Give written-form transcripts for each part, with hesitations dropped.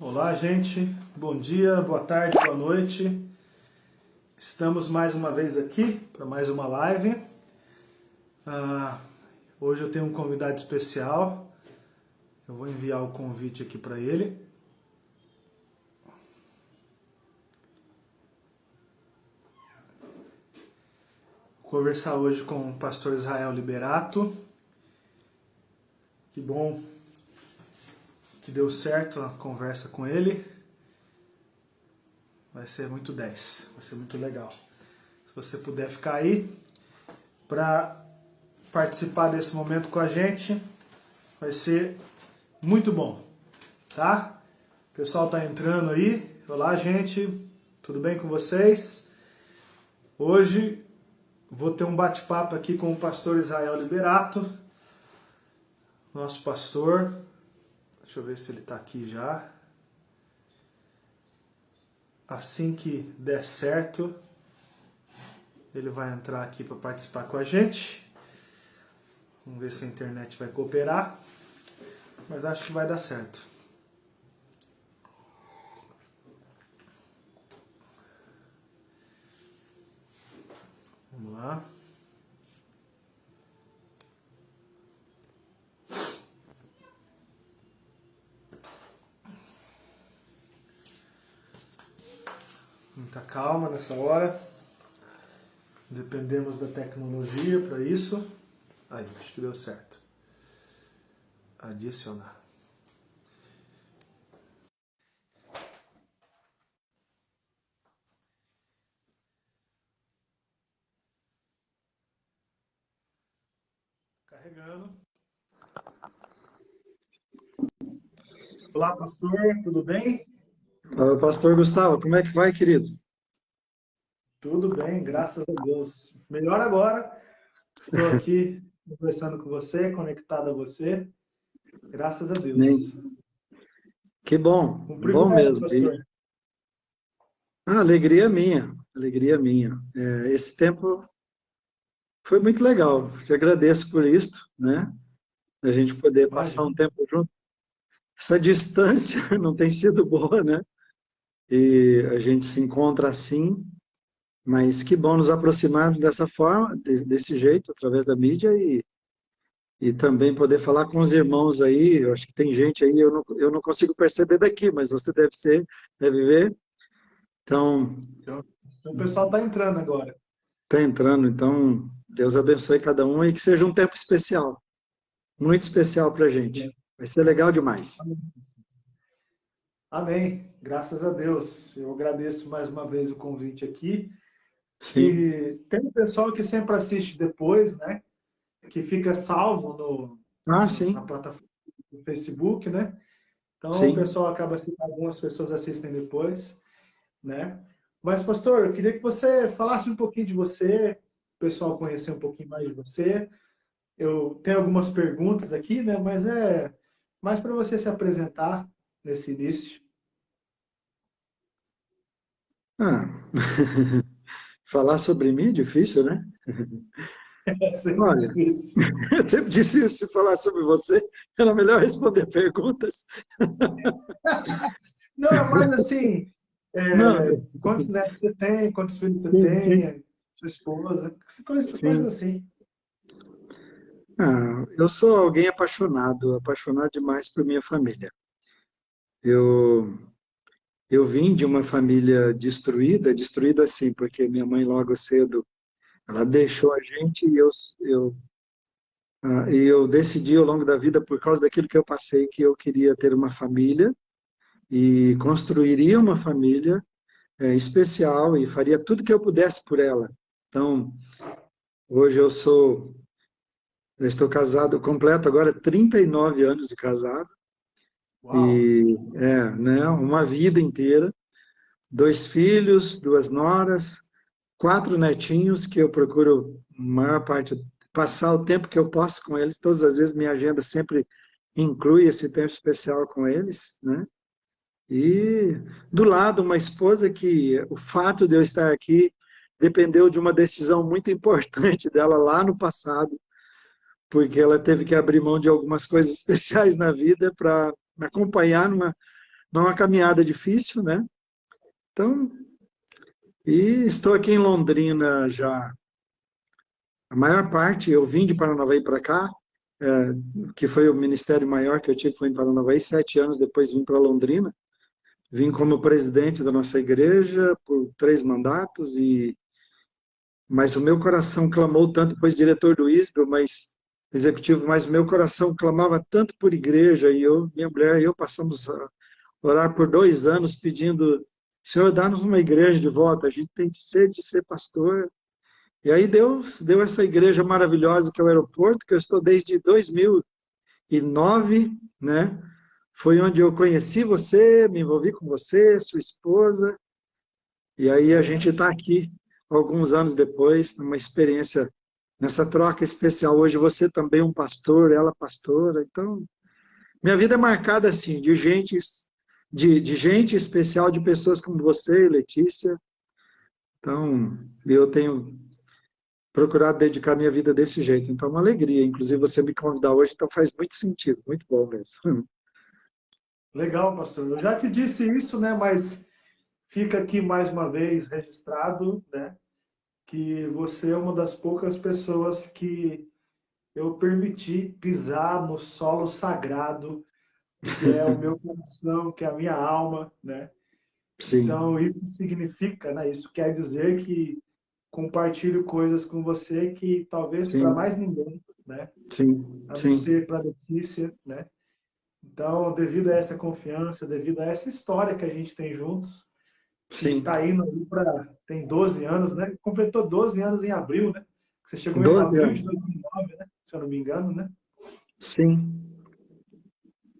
Olá, gente. Bom dia, boa tarde, boa noite. Estamos mais uma vez aqui para mais uma live. Ah, Hoje eu tenho um convidado especial. Eu vou enviar o convite aqui para ele. Vou conversar hoje com o pastor Israel Liberato. Que bom que deu certo a conversa com ele. Vai ser muito 10, vai ser muito legal. Se você puder ficar aí para participar desse momento com a gente, vai ser muito bom, tá? O pessoal tá entrando aí. Olá, gente. Tudo bem com vocês? Hoje vou ter um bate-papo aqui com o pastor Israel Liberato, nosso pastor. Deixa eu ver se ele tá aqui já. Assim que der certo, ele vai entrar aqui para participar com a gente. Vamos ver se a internet vai cooperar, mas acho que vai dar certo. Vamos lá. Muita calma nessa hora. Dependemos da tecnologia para isso. Aí, acho que deu certo. Adicionar. Carregando. Olá, pastor, tudo bem? Pastor Gustavo, como é que vai, querido? Tudo bem, graças a Deus. Melhor agora. Estou aqui conversando com você, conectado a você. Graças a Deus. Bem, que bom, Um bom privilégio, mesmo. pastor. Alegria minha, alegria minha. Esse tempo foi muito legal, te agradeço por isso, né? A gente poder passar um Imagina. tempo junto. Essa distância não tem sido boa, né? E a gente se encontra assim, mas que bom nos aproximarmos dessa forma, desse jeito, através da mídia e também poder falar com os irmãos aí. Eu acho que tem gente aí, eu não consigo perceber daqui, mas você deve ver. Então, Então, o pessoal está entrando agora. tá entrando, então Deus abençoe cada um e que seja um tempo especial, muito especial para a gente. Vai ser legal demais. Amém. Graças a Deus. Eu agradeço mais uma vez o convite aqui. Sim. E tem um pessoal que sempre assiste depois, né? Que fica salvo Ah, na sim, plataforma do Facebook, né? Então o sim. pessoal acaba assistindo, algumas pessoas assistem depois, né? Mas, pastor, eu queria que você falasse um pouquinho de você, o pessoal conhecer um pouquinho mais de você. Eu tenho algumas perguntas aqui, né? Mas é mais para você se apresentar nesse início. Ah, falar sobre mim é difícil, né? É sempre Olha, difícil. é sempre difícil falar sobre você, era melhor responder perguntas. Não, é mais assim, Não, quantos netos você tem, quantos filhos você sim, sim, tem, sua esposa, coisas sim. assim. Eu sou alguém apaixonado, apaixonado demais por minha família. Eu Eu vim de uma família destruída, destruída assim, porque minha mãe logo cedo, ela deixou a gente e eu decidi ao longo da vida, por causa daquilo que eu passei, que eu queria ter uma família e construiria uma família especial e faria tudo que eu pudesse por ela. Então, hoje eu estou casado completo agora 39 anos de casado Uau! e né, uma vida inteira. 2 filhos, 2 noras, 4 netinhos que eu procuro, a maior parte, passar o tempo que eu posso com eles. Todas as vezes minha agenda sempre inclui esse tempo especial com eles, né? E do lado, uma esposa que o fato de eu estar aqui dependeu de uma decisão muito importante dela lá no passado, porque ela teve que abrir mão de algumas coisas especiais na vida para me acompanhar Não é uma caminhada difícil, né? Então, e estou aqui em Londrina já. A maior parte, eu vim de Paranavaí para cá, é, que foi o ministério maior que eu tive, foi em Paranavaí, 7 anos depois vim para Londrina. Vim como presidente da nossa igreja por 3 mandatos, mas o meu coração clamou tanto, depois diretor do ISBRO, mas executivo, mas meu coração clamava tanto por igreja, e eu, minha mulher e eu passamos a orar por 2 anos pedindo, Senhor, dá-nos uma igreja de volta, a gente tem sede de ser pastor. E aí Deus deu essa igreja maravilhosa que é o aeroporto, que eu estou desde 2009, né? Foi onde eu conheci você, me envolvi com você, sua esposa, e aí a gente está aqui, alguns anos depois, numa experiência, nessa troca especial. Hoje você também é um pastor, ela pastora, então minha vida é marcada assim, de gente especial, de pessoas como você, Letícia. Então, eu tenho procurado dedicar minha vida desse jeito. Então, é uma alegria. Inclusive, você me convidar hoje, então faz muito sentido. Muito bom mesmo. Legal, pastor. Eu já te disse isso, né? Mas fica aqui mais uma vez registrado, né? Que você é uma das poucas pessoas que eu permiti pisar no solo sagrado, que é o meu coração, que é a minha alma, né? Sim, Então, isso significa, né? Isso quer dizer que compartilho coisas com você que talvez para sim, mais ninguém, né? sim, A não sim, ser para a Letícia, né? Então, devido a essa confiança, devido a essa história que a gente tem juntos, que sim. está indo aí para. Tem 12 anos, né? Completou 12 anos em abril, né? Você chegou em 12 abril de anos. 2009, né? Se eu não me engano, né? Sim,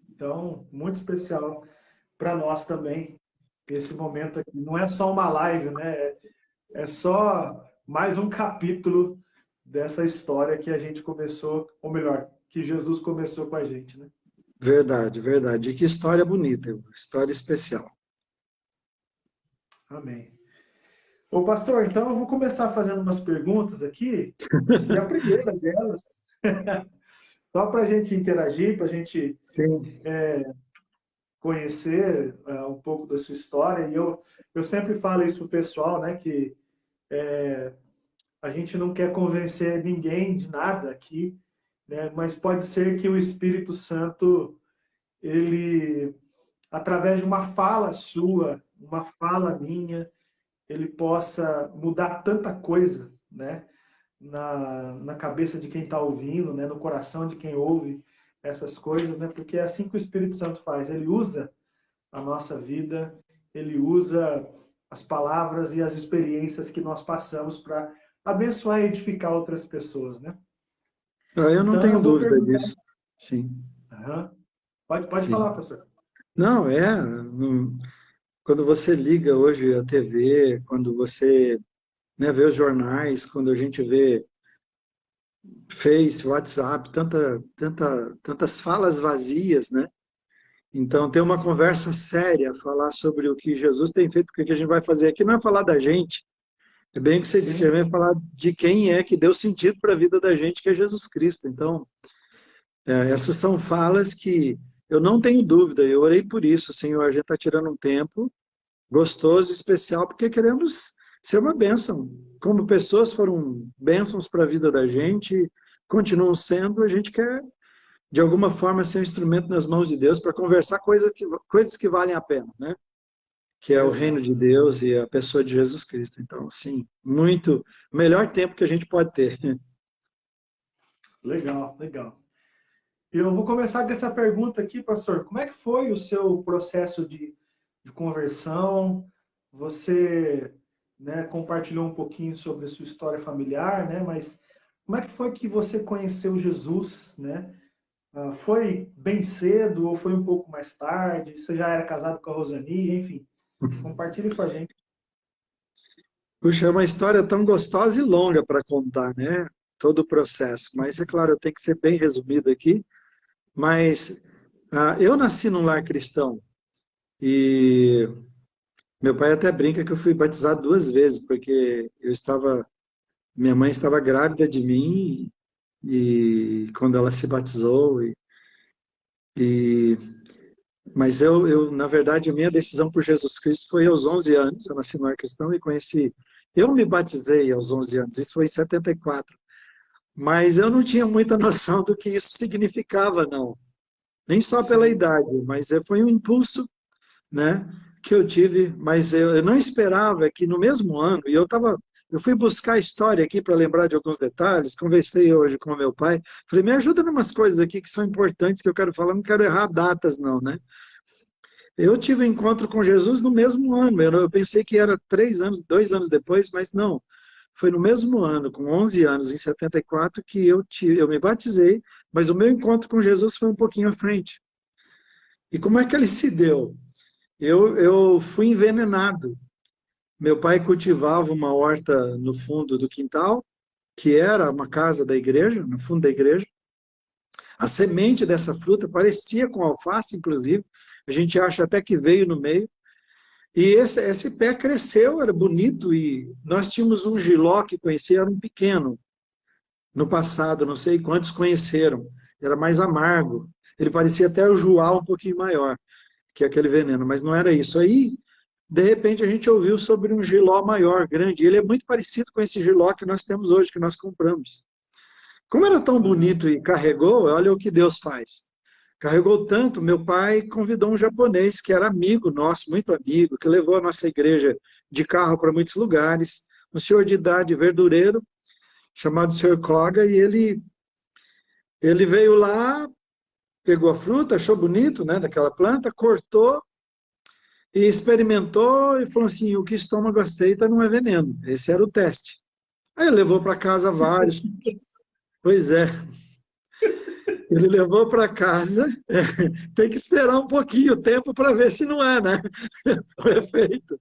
Então, muito especial para nós também, esse momento aqui. Não é só uma live, né? É só mais um capítulo dessa história que a gente começou, ou melhor, que Jesus começou com a gente, né? verdade, verdade. E que história bonita, história especial. Amém. Ô, pastor, então eu vou começar fazendo umas perguntas aqui, e a primeira delas, só para a gente interagir, para a gente Sim, conhecer um pouco da sua história, e eu sempre falo isso para o pessoal, né, que a gente não quer convencer ninguém de nada aqui, né, mas pode ser que o Espírito Santo, ele, através de uma fala sua, uma fala minha, ele possa mudar tanta coisa, né? Na cabeça de quem está ouvindo, né? No coração de quem ouve essas coisas, né? Porque é assim que o Espírito Santo faz. Ele usa a nossa vida, ele usa as palavras e as experiências que nós passamos para abençoar e edificar outras pessoas, né? eu não Então tenho eu vou dúvida perguntar. disso. Sim, Aham. Pode falar, sim. pastor. Não, quando você liga hoje a TV, quando você, né, vê os jornais, quando a gente vê Face, WhatsApp, tantas falas vazias, né? Então, ter uma conversa séria, falar sobre o que Jesus tem feito, porque o que a gente vai fazer aqui não é falar da gente, é bem o que você disse, Sim, vai falar de quem é que deu sentido para a vida da gente, que é Jesus Cristo. Então, essas são falas que eu não tenho dúvida, eu orei por isso, Senhor, a gente está tirando um tempo gostoso, especial, porque queremos ser uma bênção. Como pessoas foram bênçãos para a vida da gente, continuam sendo, a gente quer, de alguma forma, ser um instrumento nas mãos de Deus para conversar coisas que valem a pena, né? Que é o reino exato. de Deus e a pessoa de Jesus Cristo. Então, sim, muito melhor tempo que a gente pode ter. Legal, legal. Eu vou começar com essa pergunta aqui, pastor. Como é que foi o seu processo de conversão? Você, né, compartilhou um pouquinho sobre a sua história familiar, né? Mas como é que foi que você conheceu Jesus, né? Foi bem cedo ou foi um pouco mais tarde? Você já era casado com a Rosani? Enfim, compartilhe com a gente. Puxa, é uma história tão gostosa e longa para contar, né? Todo o processo. Mas, é claro, eu tenho que ser bem resumido aqui. Mas eu nasci num lar cristão e meu pai até brinca que eu fui batizado 2 vezes, porque minha mãe estava grávida de mim e quando ela se batizou e Mas na verdade, a minha decisão por Jesus Cristo foi aos 11 anos. Eu nasci no lar cristão e conheci. Eu me batizei aos 11 anos, isso foi em 74. Mas eu não tinha muita noção do que isso significava, não. Nem só pela Sim. idade, mas foi um impulso, né, que eu tive. Mas eu não esperava que no mesmo ano, eu fui buscar a história aqui para lembrar de alguns detalhes, conversei hoje com o meu pai, falei, me ajuda em umas coisas aqui que são importantes que eu quero falar, não quero errar datas não, né? Eu tive um encontro com Jesus no mesmo ano. Eu pensei que era 3 anos, 2 anos depois, mas não. Foi no mesmo ano, com 11 anos, em 74, que eu me batizei, mas o meu encontro com Jesus foi um pouquinho à frente. E como é que ele se deu? Eu fui envenenado. Meu pai cultivava uma horta no fundo do quintal, que era uma casa da igreja, no fundo da igreja. A semente dessa fruta parecia com alface, inclusive. A gente acha até que veio no meio. E esse pé cresceu, era bonito, e nós tínhamos um jiló que conhecia, era um pequeno, no passado, não sei quantos conheceram, era mais amargo, ele parecia até o juá um pouquinho maior que aquele veneno, mas não era isso. Aí, de repente, a gente ouviu sobre um jiló maior, grande, e ele é muito parecido com esse jiló que nós temos hoje, que nós compramos. Como era tão Uhum. bonito e carregou, olha o que Deus faz. Carregou tanto, meu pai convidou um japonês que era amigo nosso, muito amigo, que levou a nossa igreja de carro para muitos lugares, um senhor de idade, verdureiro, chamado Sr. Koga, e ele veio lá, pegou a fruta, achou bonito, né, daquela planta, cortou e experimentou e falou assim, o que estômago aceita não é veneno. Esse era o teste. Aí ele levou para casa vários, pois é, ele levou para casa, tem que esperar um pouquinho o tempo para ver se não é, né? O efeito.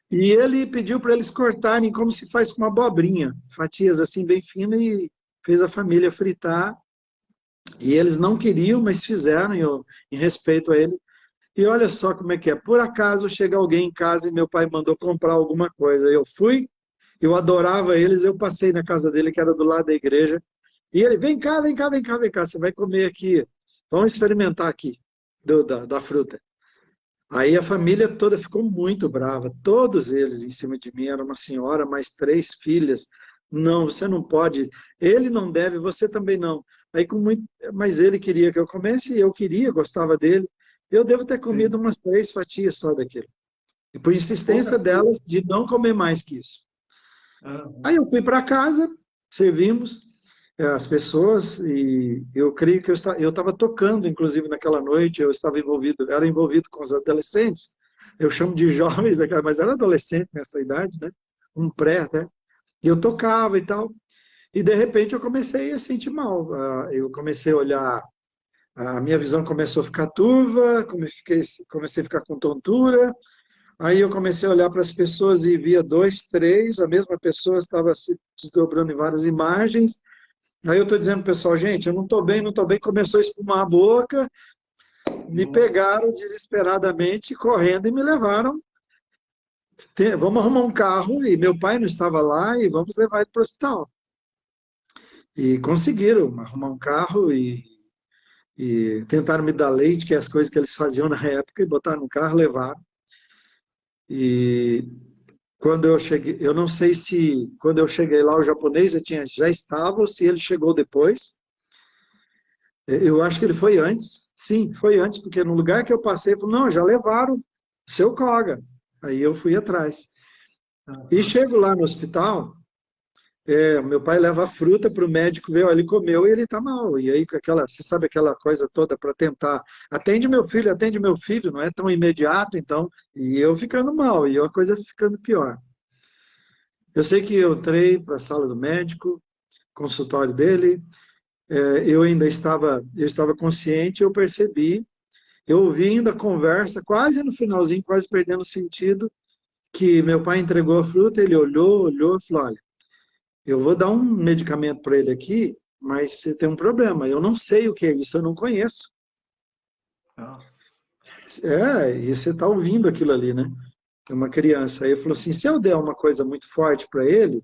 E ele pediu para eles cortarem como se faz com uma abobrinha, fatias assim bem finas, e fez a família fritar. E eles não queriam, mas fizeram, em respeito a ele. E olha só como é que é. Por acaso chega alguém em casa e meu pai mandou comprar alguma coisa. Eu fui, eu adorava eles, eu passei na casa dele, que era do lado da igreja. E ele, vem cá, vem cá, vem cá, vem cá, você vai comer aqui. Vamos experimentar aqui, da fruta. Aí a família toda ficou muito brava, todos eles em cima de mim, era uma senhora, mais 3 filhas. Não, você não pode, ele não deve, você também não. Aí com muito, mas ele queria que eu comesse, e eu queria, gostava dele. Eu devo ter comido Sim. umas 3 fatias só daquilo. E por Pouca insistência delas fruta. de não comer mais que isso. Aí Uhum. eu fui para casa, servimos as pessoas, e eu creio que eu estava tocando, inclusive naquela noite, eu estava envolvido, era envolvido com os adolescentes, eu chamo de jovens, mas era adolescente nessa idade, né? Um pré até. E eu tocava e tal, e de repente eu comecei a sentir mal. Eu comecei a olhar, a minha visão começou a ficar turva, comecei a ficar com tontura. Aí eu comecei a olhar para as pessoas e via 2, 3, a mesma pessoa estava se desdobrando em várias imagens. Aí eu estou dizendo, pessoal, gente, eu não estou bem, não estou bem. Começou a espumar a boca, me Nossa. pegaram desesperadamente, correndo e me levaram. Vamos arrumar um carro, e meu pai não estava lá, e vamos levar ele para o hospital. E conseguiram arrumar um carro e tentaram me dar leite, que é as coisas que eles faziam na época, e botaram no carro, levaram. E quando eu cheguei, eu não sei se quando eu cheguei lá o japonês já estava ou se ele chegou depois. Eu acho que ele foi antes. Sim, foi antes, porque no lugar que eu passei, falou, não, já levaram o seu Koga. Aí eu fui atrás. E Uhum. chego lá no hospital, meu pai leva a fruta para o médico ver, ó, ele comeu e ele está mal. E aí, você sabe aquela coisa toda para tentar, atende meu filho, não é tão imediato, então, e eu ficando mal, e a coisa ficando pior. Eu sei que eu entrei para a sala do médico, consultório dele, eu estava consciente, eu percebi, eu ouvi ainda a conversa, quase no finalzinho, quase perdendo o sentido, que meu pai entregou a fruta, ele olhou, olhou e falou, olha, eu vou dar um medicamento para ele aqui, mas você tem um problema, eu não sei o que é isso, eu não conheço. Nossa. E você está ouvindo aquilo ali, né? É uma criança. Aí ele falou assim, se eu der uma coisa muito forte para ele,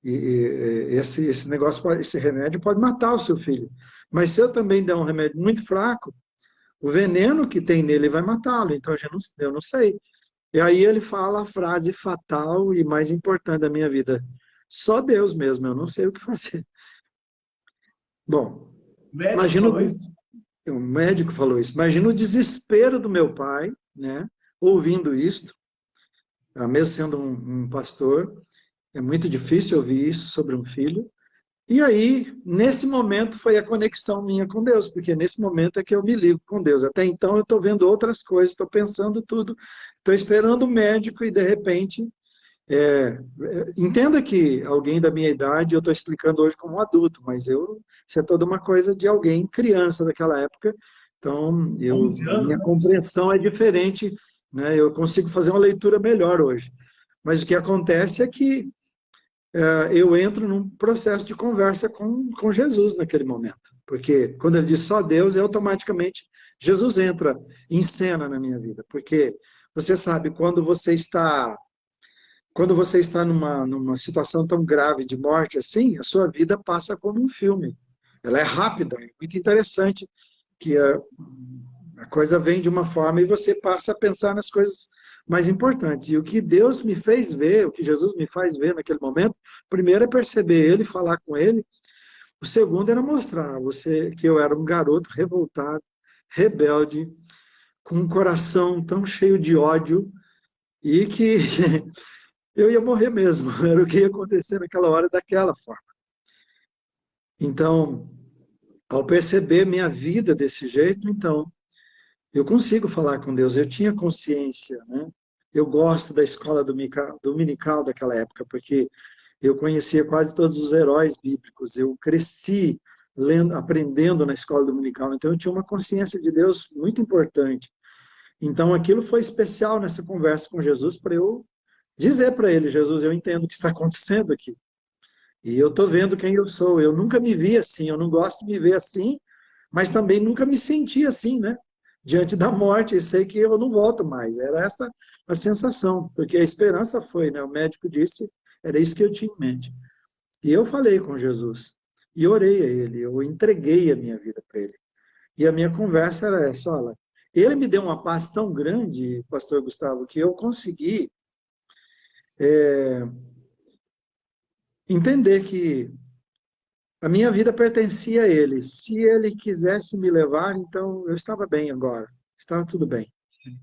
esse negócio, esse remédio pode matar o seu filho. Mas se eu também der um remédio muito fraco, O veneno que tem nele vai matá-lo, então eu não sei. E aí ele fala a frase fatal e mais importante da minha vida. Só Deus mesmo, eu não sei o que fazer. Bom, O médico imagina falou isso? o médico falou isso. Imagina o desespero do meu pai, né? Ouvindo isto, mesmo sendo um pastor, é muito difícil ouvir isso sobre um filho. E aí, nesse momento, foi a conexão minha com Deus, porque nesse momento é que eu me ligo com Deus. Até então, eu estou vendo outras coisas, estou pensando tudo, estou esperando o médico e, de repente, entenda que alguém da minha idade, eu estou explicando hoje como um adulto, mas isso é toda uma coisa de alguém criança daquela época, então 11 a anos, minha né? compreensão é diferente, né? Eu consigo fazer uma leitura melhor hoje. Mas o que acontece é que eu entro num processo de conversa com Jesus naquele momento, porque quando ele diz só Deus, automaticamente Jesus entra em cena na minha vida, porque você sabe, quando você está numa situação tão grave de morte assim, a sua vida passa como um filme. Ela é rápida, é muito interessante que a coisa vem de uma forma e você passa a pensar nas coisas mais importantes. E o que Deus me fez ver, o que Jesus me faz ver naquele momento, primeiro é perceber ele, falar com ele. O segundo era mostrar a você que eu era um garoto revoltado, rebelde, com um coração tão cheio de ódio e que eu ia morrer mesmo. Era o que ia acontecer naquela hora daquela forma. Então, ao perceber minha vida desse jeito, então, eu consigo falar com Deus. Eu tinha consciência, né? Eu gosto da escola dominical daquela época, porque eu conhecia quase todos os heróis bíblicos. Eu cresci lendo, aprendendo na escola dominical. Então, eu tinha uma consciência de Deus muito importante. Então, aquilo foi especial nessa conversa com Jesus para eu dizer para ele, Jesus, eu entendo o que está acontecendo aqui. E eu estou Sim. vendo quem eu sou. Eu nunca me vi assim, eu não gosto de me ver assim, mas também nunca me senti assim, né? Diante da morte, eu sei que eu não volto mais. Era essa a sensação, porque a esperança foi, né? O médico disse, era isso que eu tinha em mente. E eu falei com Jesus, e orei a ele, eu entreguei a minha vida para ele. E a minha conversa era essa, olha, ele me deu uma paz tão grande, pastor Gustavo, que eu consegui entender que a minha vida pertencia a ele. Se ele quisesse me levar, então eu estava bem agora. Estava tudo bem. Sim.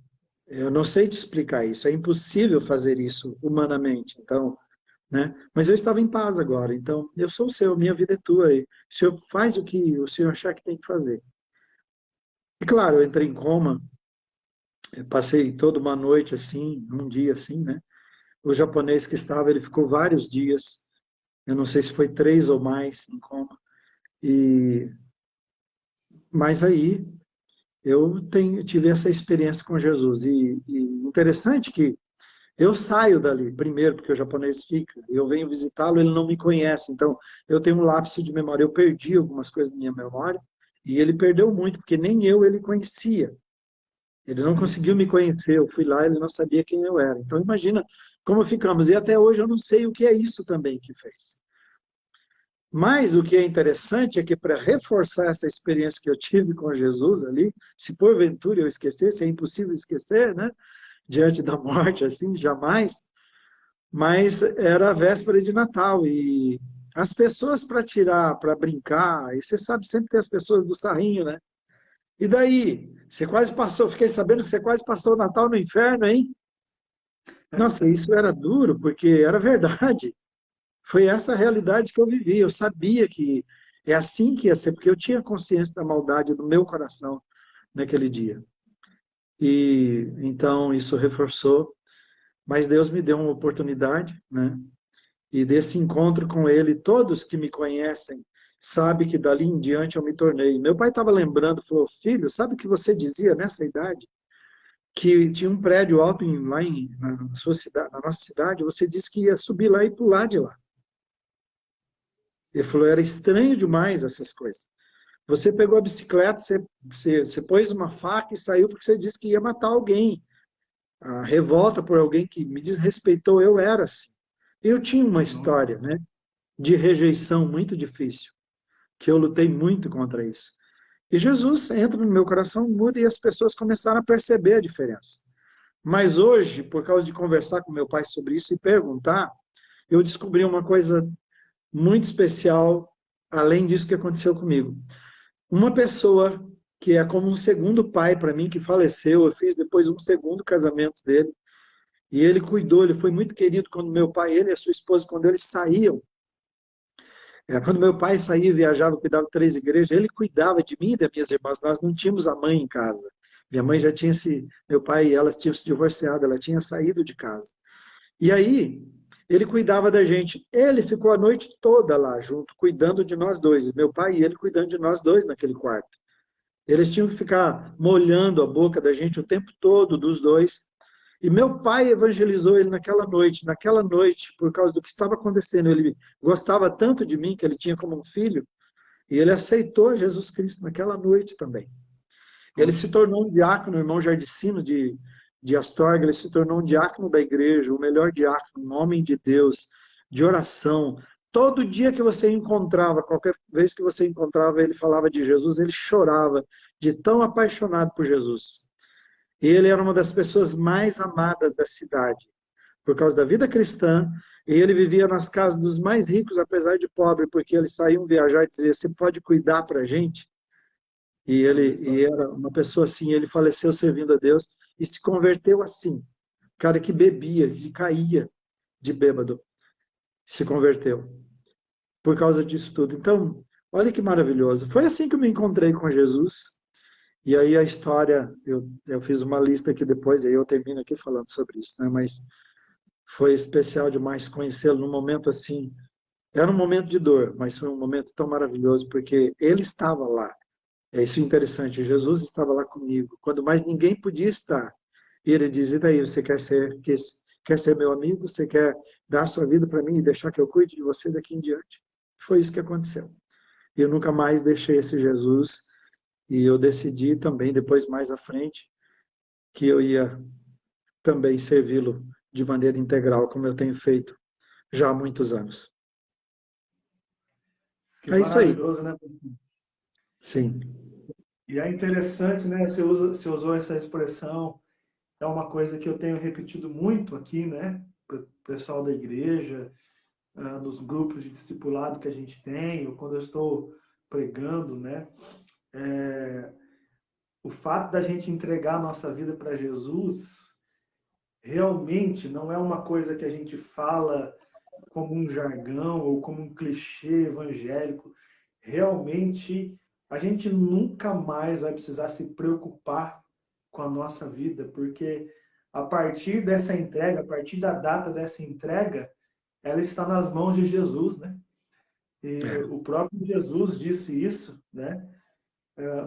Eu não sei te explicar isso. É impossível fazer isso humanamente. Então, né? Mas eu estava em paz agora. Então, eu sou o seu, minha vida é tua. E o senhor faz o que o senhor achar que tem que fazer. E claro, eu entrei em coma. Eu passei toda uma noite assim, um dia assim, né? O japonês que estava, ele ficou vários dias. Eu não sei se foi 3 ou mais em coma. E mas aí tive essa experiência com Jesus. E interessante que eu saio dali, primeiro, porque o japonês fica, eu venho visitá-lo, ele não me conhece, então eu tenho um lapso de memória, eu perdi algumas coisas da minha memória, e ele perdeu muito, porque nem eu ele conhecia. Ele não conseguiu me conhecer, eu fui lá, ele não sabia quem eu era. Então imagina como ficamos. E até hoje eu não sei o que é isso também que fez. Mas o que é interessante é que para reforçar essa experiência que eu tive com Jesus ali, se porventura eu esquecesse, é impossível esquecer, né? Diante da morte, assim, jamais. Mas era a véspera de Natal e as pessoas para tirar, para brincar, e você sabe, sempre tem as pessoas do sarrinho, né? E daí? Você quase passou, fiquei sabendo que você quase passou o Natal no inferno, hein? Nossa, isso era duro, porque era verdade. Foi essa a realidade que eu vivi. Eu sabia que é assim que ia ser, porque eu tinha consciência da maldade do meu coração naquele dia. E então isso reforçou, mas Deus me deu uma oportunidade, né? E desse encontro com Ele, todos que me conhecem sabem que dali em diante eu me tornei. Meu pai estava lembrando, falou: filho, sabe o que você dizia nessa idade? Que tinha um prédio alto na sua cidade, na nossa cidade, você disse que ia subir lá e pular de lá. Ele falou: era estranho demais essas coisas. Você pegou a bicicleta, você pôs uma faca e saiu porque você disse que ia matar alguém. A revolta por alguém que me desrespeitou, eu era assim. Eu tinha uma história, Nossa. né, de rejeição muito difícil, que eu lutei muito contra isso. E Jesus entra no meu coração, muda e as pessoas começaram a perceber a diferença. Mas hoje, por causa de conversar com meu pai sobre isso e perguntar, eu descobri uma coisa muito especial, além disso que aconteceu comigo. Uma pessoa que é como um segundo pai para mim, que faleceu, eu fiz depois um segundo casamento dele, e ele cuidou, ele foi muito querido quando meu pai, ele e a sua esposa, quando eles saíam, quando meu pai saía e viajava, cuidava de 3 igrejas, ele cuidava de mim e das minhas irmãs, nós não tínhamos a mãe em casa. Minha mãe já tinha se, meu pai e elas tinham se divorciado, ela tinha saído de casa. E aí, ele cuidava da gente. Ele ficou a noite toda lá junto, cuidando de nós dois. Meu pai e ele cuidando de nós dois naquele quarto. Eles tinham que ficar molhando a boca da gente o tempo todo, dos dois. E meu pai evangelizou ele naquela noite. Naquela noite, por causa do que estava acontecendo, ele gostava tanto de mim, que ele tinha como um filho, e ele aceitou Jesus Cristo naquela noite também. Ele se Poxa, tornou um diácono, o irmão Jardicino de Astorga, ele se tornou um diácono da igreja, o melhor diácono, um homem de Deus, de oração. Todo dia que você encontrava, qualquer vez que você encontrava, ele falava de Jesus, ele chorava de tão apaixonado por Jesus. Ele era uma das pessoas mais amadas da cidade, por causa da vida cristã, e ele vivia nas casas dos mais ricos, apesar de pobre, porque eles saíam viajar e diziam, você pode cuidar para a gente? olha só. E era uma pessoa assim, ele faleceu servindo a Deus e se converteu assim. Cara que bebia, que caía de bêbado, se converteu por causa disso tudo. Então, olha que maravilhoso. Foi assim que eu me encontrei com Jesus. E aí a história, eu fiz uma lista aqui depois, aí eu termino aqui falando sobre isso, né? Mas foi especial demais conhecê-lo num momento assim. Era um momento de dor, mas foi um momento tão maravilhoso, porque ele estava lá. É isso interessante, Jesus estava lá comigo, quando mais ninguém podia estar. E ele diz, e daí, você quer ser meu amigo? Você quer dar sua vida para mim e deixar que eu cuide de você daqui em diante? Foi isso que aconteceu. E eu nunca mais deixei esse Jesus, e eu decidi também, depois mais à frente, que eu ia também servi-lo de maneira integral, como eu tenho feito já há muitos anos. Que É isso aí. maravilhoso, né? Sim. E é interessante, né? Você usou essa expressão, é uma coisa que eu tenho repetido muito aqui, né? Para o pessoal da igreja, nos grupos de discipulado que a gente tem, ou quando eu estou pregando, né? O fato da gente entregar a nossa vida para Jesus realmente não é uma coisa que a gente fala como um jargão ou como um clichê evangélico. Realmente, a gente nunca mais vai precisar se preocupar com a nossa vida, porque a partir dessa entrega, a partir da data dessa entrega, ela está nas mãos de Jesus, né? E É. o próprio Jesus disse isso, né?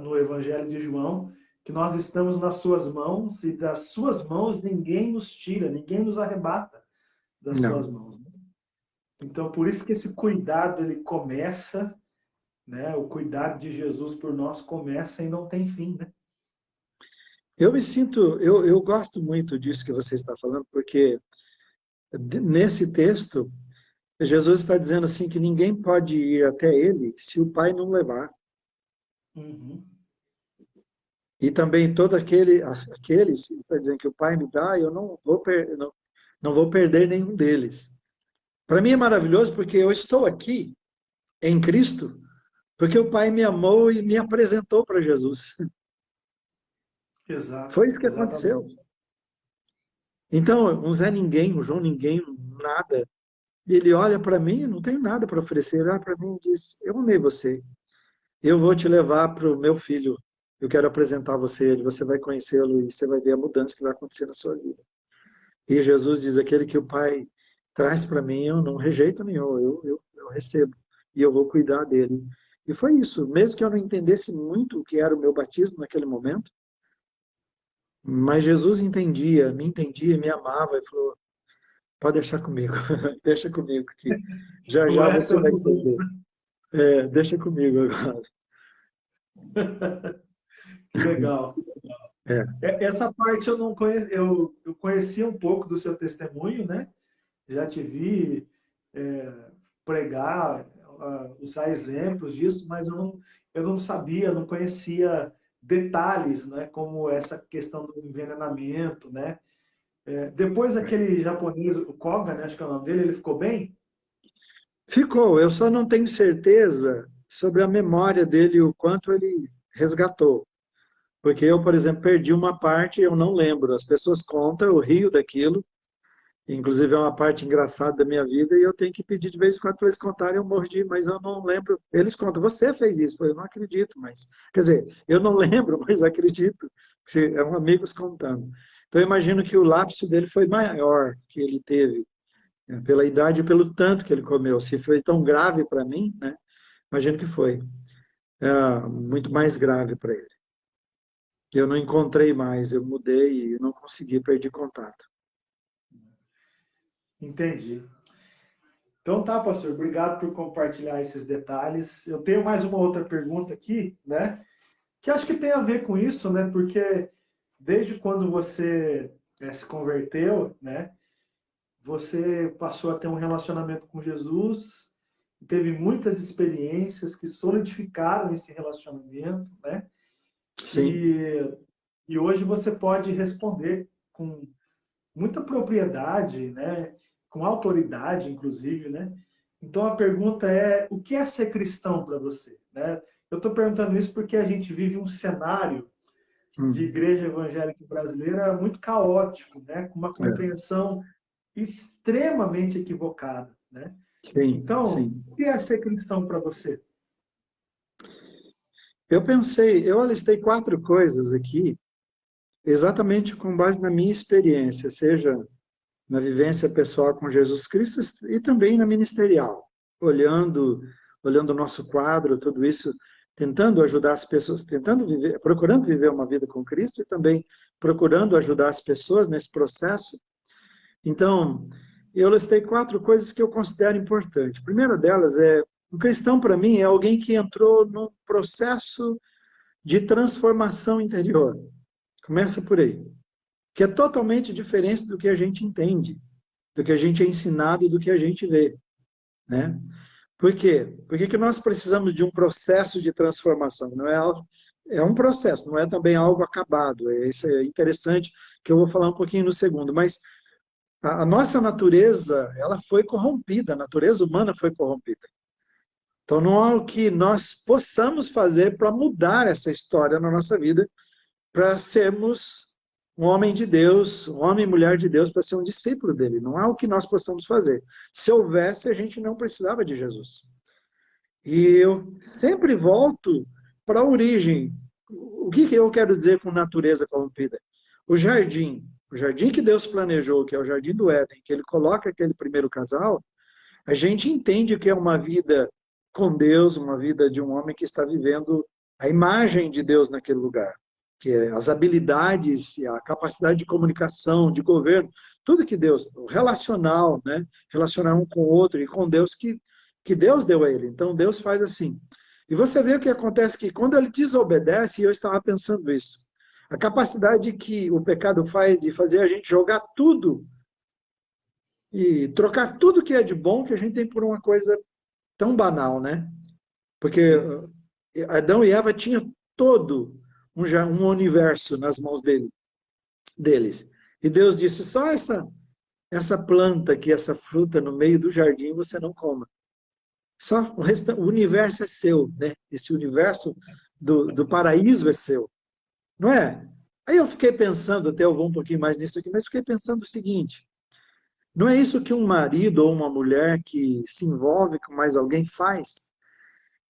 No Evangelho de João, que nós estamos nas suas mãos e das suas mãos ninguém nos tira, ninguém nos arrebata das suas Não. mãos, né? Então, por isso que esse cuidado ele começa, né? O cuidado de Jesus por nós começa e não tem fim, né? Eu me sinto, eu gosto muito disso que você está falando, porque nesse texto, Jesus está dizendo assim que ninguém pode ir até ele se o Pai não levar. Uhum. E também todo aqueles, está dizendo que o Pai me dá, eu não vou perder nenhum deles. Para mim é maravilhoso porque eu estou aqui em Cristo, porque o Pai me amou e me apresentou para Jesus. Exato, Foi isso que aconteceu. exatamente. Então, um Zé Ninguém, um João Ninguém, um nada, ele olha para mim, não tenho nada para oferecer, ele olha para mim e diz, eu amei você, eu vou te levar para o meu filho, eu quero apresentar você, você vai conhecê-lo e você vai ver a mudança que vai acontecer na sua vida. E Jesus diz, aquele que o Pai traz para mim, eu não rejeito nenhum, eu recebo, e eu vou cuidar dele. E foi isso, mesmo que eu não entendesse muito o que era o meu batismo naquele momento, mas Jesus entendia, me amava e falou, pode deixar comigo, deixa comigo, que já O já resto você eu vai resolvo. entender. Deixa comigo agora. Que legal. É, Essa parte eu não conheço, eu conheci um pouco do seu testemunho, né? Já te vi pregar, usar exemplos disso, mas eu não sabia, não conhecia detalhes, né, como essa questão do envenenamento, né? Depois aquele japonês, o Koga, né, acho que é o nome dele, ele ficou bem? Ficou, eu só não tenho certeza sobre a memória dele, o quanto ele resgatou. Porque eu, por exemplo, perdi uma parte e eu não lembro. As pessoas contam, eu rio daquilo, inclusive é uma parte engraçada da minha vida, e eu tenho que pedir de vez em quando para eles contarem, eu mordi, mas eu não lembro. Eles contam, você fez isso. Eu não acredito, mas... Quer dizer, eu não lembro, mas acredito. Que eram amigos contando. Então, eu imagino que o lapso dele foi maior que ele teve, né, pela idade e pelo tanto que ele comeu. Se foi tão grave para mim, né? Imagino que foi muito mais grave para ele. Eu não encontrei mais, eu mudei e não consegui, perdi contato. Entendi. Então tá, pastor, obrigado por compartilhar esses detalhes. Eu tenho mais uma outra pergunta aqui, né? Que acho que tem a ver com isso, né? Porque desde quando você se converteu, né? Você passou a ter um relacionamento com Jesus, teve muitas experiências que solidificaram esse relacionamento, né? Sim, E, e hoje você pode responder com muita propriedade, né? Com autoridade, inclusive, né? Então a pergunta é: o que é ser cristão para você? Né? Eu estou perguntando isso porque a gente vive um cenário de hum, igreja evangélica brasileira muito caótico, né? Com uma é, compreensão extremamente equivocada, né? sim, Então, sim. o que é ser cristão para você? Eu pensei, eu alistei 4 coisas aqui, exatamente com base na minha experiência, seja na vivência pessoal com Jesus Cristo e também na ministerial, olhando, olhando o nosso quadro, tudo isso, tentando ajudar as pessoas, tentando viver, procurando viver uma vida com Cristo e também procurando ajudar as pessoas nesse processo. Então, eu listei 4 coisas que eu considero importantes. A primeira delas é, um cristão para mim é alguém que entrou num processo de transformação interior. Começa por aí. Que é totalmente diferente do que a gente entende, do que a gente é ensinado, do que a gente vê, né? Por quê? Por que que nós precisamos de um processo de transformação? Não é algo, é um processo, não é também algo acabado. Isso é interessante, que eu vou falar um pouquinho no segundo, mas a nossa natureza, ela foi corrompida, a natureza humana foi corrompida. Então não há o que nós possamos fazer para mudar essa história na nossa vida, para sermos um homem de Deus, um homem e mulher de Deus, para ser um discípulo dele. Não há o que nós possamos fazer. Se houvesse, a gente não precisava de Jesus. E eu sempre volto para a origem. O que eu quero dizer com natureza corrompida? O jardim que Deus planejou, que é o jardim do Éden, que ele coloca aquele primeiro casal, a gente entende que é uma vida com Deus, uma vida de um homem que está vivendo a imagem de Deus naquele lugar, que é as habilidades, a capacidade de comunicação, de governo, tudo que Deus, o relacional, né? Relacionar um com o outro e com Deus que Deus deu a ele. Então Deus faz assim. E você vê o que acontece que quando ele desobedece, e eu estava pensando isso, a capacidade que o pecado faz de fazer a gente jogar tudo e trocar tudo que é de bom que a gente tem por uma coisa tão banal, né? Porque Sim, Adão e Eva tinham todo um universo nas mãos deles. E Deus disse: só essa planta aqui, essa fruta no meio do jardim, você não coma. Só o universo é seu, né? Esse universo do paraíso é seu, não é? Aí eu fiquei pensando, até eu vou um pouquinho mais nisso aqui, mas fiquei pensando o seguinte: não é isso que um marido ou uma mulher que se envolve com mais alguém faz?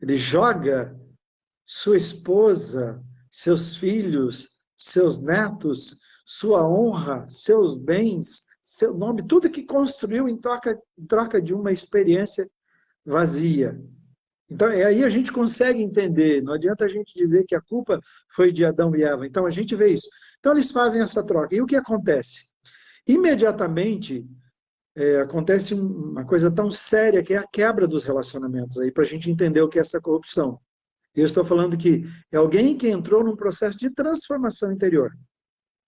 Ele joga sua esposa, seus filhos, seus netos, sua honra, seus bens, seu nome, tudo que construiu em troca de uma experiência vazia. Então, aí a gente consegue entender, não adianta a gente dizer que a culpa foi de Adão e Eva. Então, a gente vê isso. Então, eles fazem essa troca. E o que acontece? Imediatamente, acontece uma coisa tão séria que é a quebra dos relacionamentos aí, para a gente entender o que é essa corrupção. Eu estou falando que é alguém que entrou num processo de transformação interior.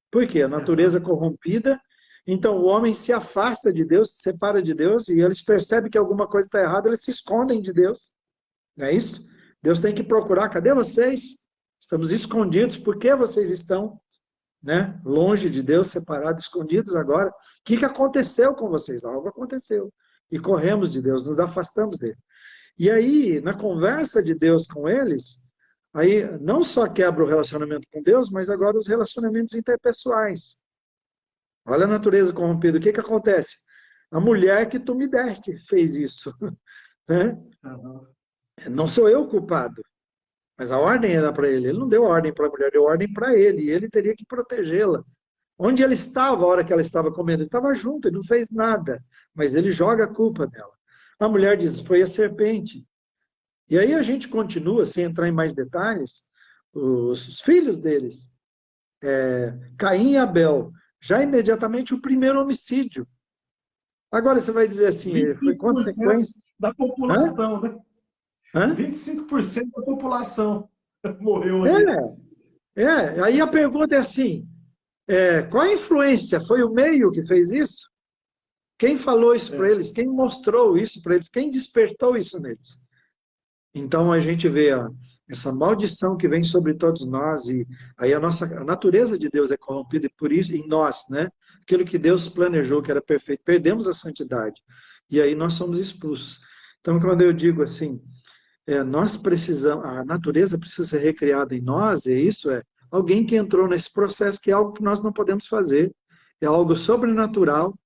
Por quê? A natureza corrompida, então o homem se afasta de Deus, se separa de Deus, e eles percebem que alguma coisa está errada, eles se escondem de Deus, não é isso? Deus tem que procurar, cadê vocês? Estamos escondidos, por que vocês estão, né, longe de Deus, separados, escondidos agora? O que aconteceu com vocês? Algo aconteceu. E corremos de Deus, nos afastamos dele. E aí, na conversa de Deus com eles, aí não só quebra o relacionamento com Deus, mas agora os relacionamentos interpessoais. Olha a natureza corrompida. O que acontece? A mulher que tu me deste fez isso. Né? Uhum. Não sou eu o culpado, mas a ordem era para ele. Ele não deu ordem para a mulher, deu ordem para ele. E ele teria que protegê-la. Onde ele estava a hora que ela estava comendo? Ele estava junto, ele não fez nada. Mas ele joga a culpa dela. A mulher diz, foi a serpente. E aí a gente continua, sem entrar em mais detalhes, os filhos deles, Caim e Abel, já imediatamente o primeiro homicídio. Agora você vai dizer assim, foi 25% consequência. da população, né? Hã? 25% da população morreu ali. Aí a pergunta é assim, qual a influência? Foi o meio que fez isso? Quem falou isso para eles? Quem mostrou isso para eles? Quem despertou isso neles? Então a gente vê essa maldição que vem sobre todos nós, e aí a natureza de Deus é corrompida, e por isso, em nós, né? Aquilo que Deus planejou, que era perfeito, perdemos a santidade, e aí nós somos expulsos. Então, quando eu digo assim, nós precisamos, a natureza precisa ser recriada em nós, e isso é alguém que entrou nesse processo, que é algo que nós não podemos fazer, é algo sobrenatural.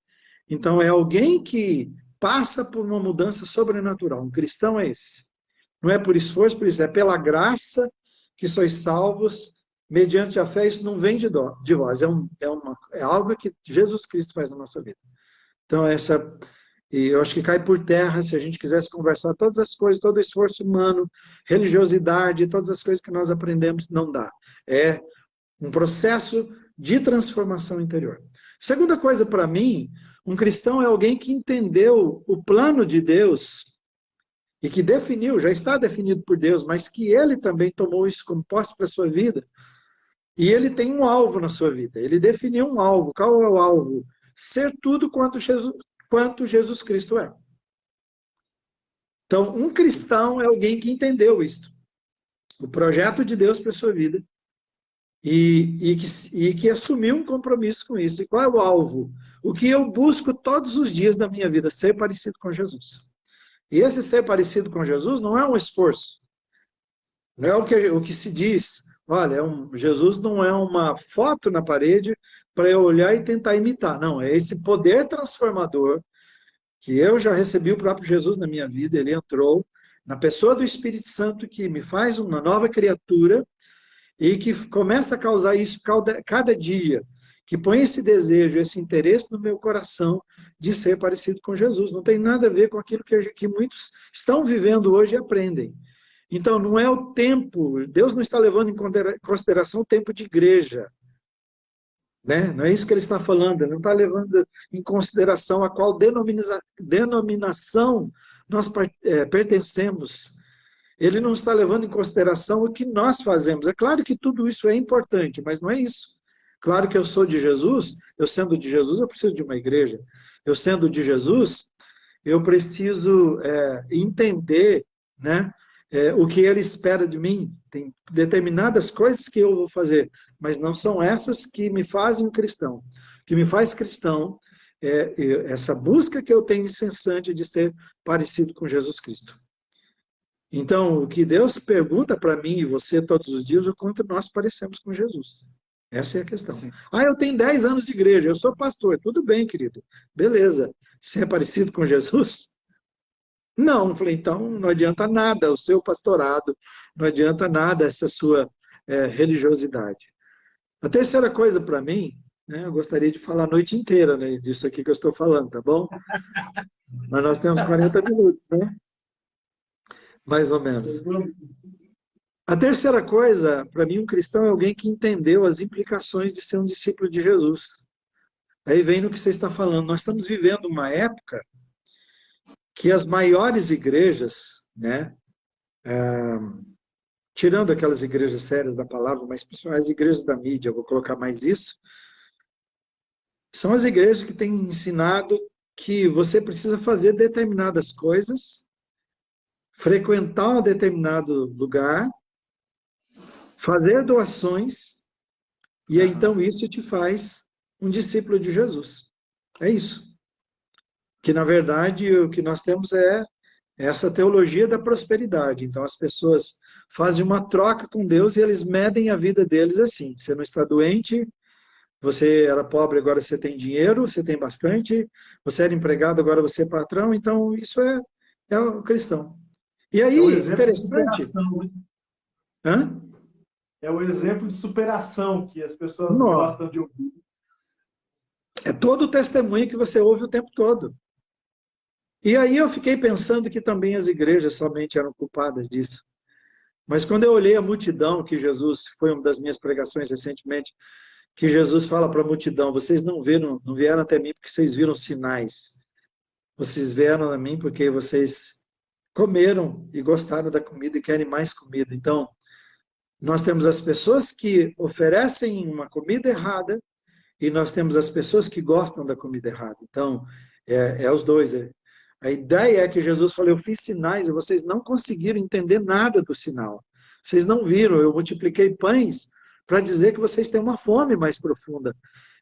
Então, é alguém que passa por uma mudança sobrenatural. Um cristão é esse. Não é por esforço, por isso, é pela graça que sois salvos, mediante a fé. Isso não vem de vós, é algo que Jesus Cristo faz na nossa vida. Então, e eu acho que cai por terra, se a gente quisesse conversar todas as coisas, todo o esforço humano, religiosidade, todas as coisas que nós aprendemos, não dá. É um processo de transformação interior. Segunda coisa para mim, um cristão é alguém que entendeu o plano de Deus e que definiu, já está definido por Deus, mas que ele também tomou isso como posse para a sua vida. E ele tem um alvo na sua vida. Ele definiu um alvo. Qual é o alvo? Ser tudo quanto Jesus Cristo é. Então, um cristão é alguém que entendeu isto. O projeto de Deus para a sua vida. E que assumiu um compromisso com isso. E qual é o alvo? O que eu busco todos os dias da minha vida? Ser parecido com Jesus. E esse ser parecido com Jesus não é um esforço. Não é o que se diz. Olha, Jesus não é uma foto na parede para eu olhar e tentar imitar. Não, é esse poder transformador que eu já recebi o próprio Jesus na minha vida. Ele entrou na pessoa do Espírito Santo que me faz uma nova criatura e que começa a causar isso cada dia, que põe esse desejo, esse interesse no meu coração de ser parecido com Jesus. Não tem nada a ver com aquilo que muitos estão vivendo hoje e aprendem. Então, não é o tempo, Deus não está levando em consideração o tempo de igreja. Né? Não é isso que ele está falando, ele não está levando em consideração a qual denominação nós pertencemos. Ele não está levando em consideração o que nós fazemos. É claro que tudo isso é importante, mas não é isso. Claro que eu sou de Jesus, eu sendo de Jesus, eu preciso de uma igreja. Eu sendo de Jesus, eu preciso entender, né, o que ele espera de mim. Tem determinadas coisas que eu vou fazer, mas não são essas que me fazem um cristão. O que me faz cristão é essa busca que eu tenho incessante de ser parecido com Jesus Cristo. Então, o que Deus pergunta para mim e você todos os dias é o quanto nós parecemos com Jesus. Essa é a questão. Sim. Eu tenho 10 anos de igreja, eu sou pastor. Tudo bem, querido. Beleza. Você é parecido com Jesus? Não. Falei, então não adianta nada o seu pastorado, não adianta nada essa sua religiosidade. A terceira coisa para mim, né, eu gostaria de falar a noite inteira, né, disso aqui que eu estou falando, tá bom? Mas nós temos 40 minutos, né? Mais ou menos. A terceira coisa, para mim, um cristão é alguém que entendeu as implicações de ser um discípulo de Jesus. Aí vem no que você está falando. Nós estamos vivendo uma época que as maiores igrejas, né, tirando aquelas igrejas sérias da palavra, mas principalmente as igrejas da mídia, eu vou colocar mais isso, são as igrejas que têm ensinado que você precisa fazer determinadas coisas frequentar um determinado lugar, fazer doações, e então isso te faz um discípulo de Jesus. É isso. Que, na verdade, o que nós temos é essa teologia da prosperidade. Então, as pessoas fazem uma troca com Deus e eles medem a vida deles assim. Você não está doente, você era pobre, agora você tem dinheiro, você tem bastante, você era empregado, agora você é patrão. Então, isso é o cristão. E É o aí, exemplo de interessante... superação, né? Hã? É o exemplo de superação que as pessoas Não, gostam de ouvir. é todo o testemunho que você ouve o tempo todo. E aí eu fiquei pensando que também as igrejas somente eram culpadas disso. Mas quando eu olhei a multidão, que Jesus, foi uma das minhas pregações recentemente, que Jesus fala para a multidão, vocês não vieram até mim porque vocês viram sinais. Vocês vieram a mim porque vocês comeram e gostaram da comida e querem mais comida. Então, nós temos as pessoas que oferecem uma comida errada e nós temos as pessoas que gostam da comida errada. Então, é os dois. A ideia é que Jesus falou, eu fiz sinais e vocês não conseguiram entender nada do sinal. Vocês não viram, eu multipliquei pães para dizer que vocês têm uma fome mais profunda.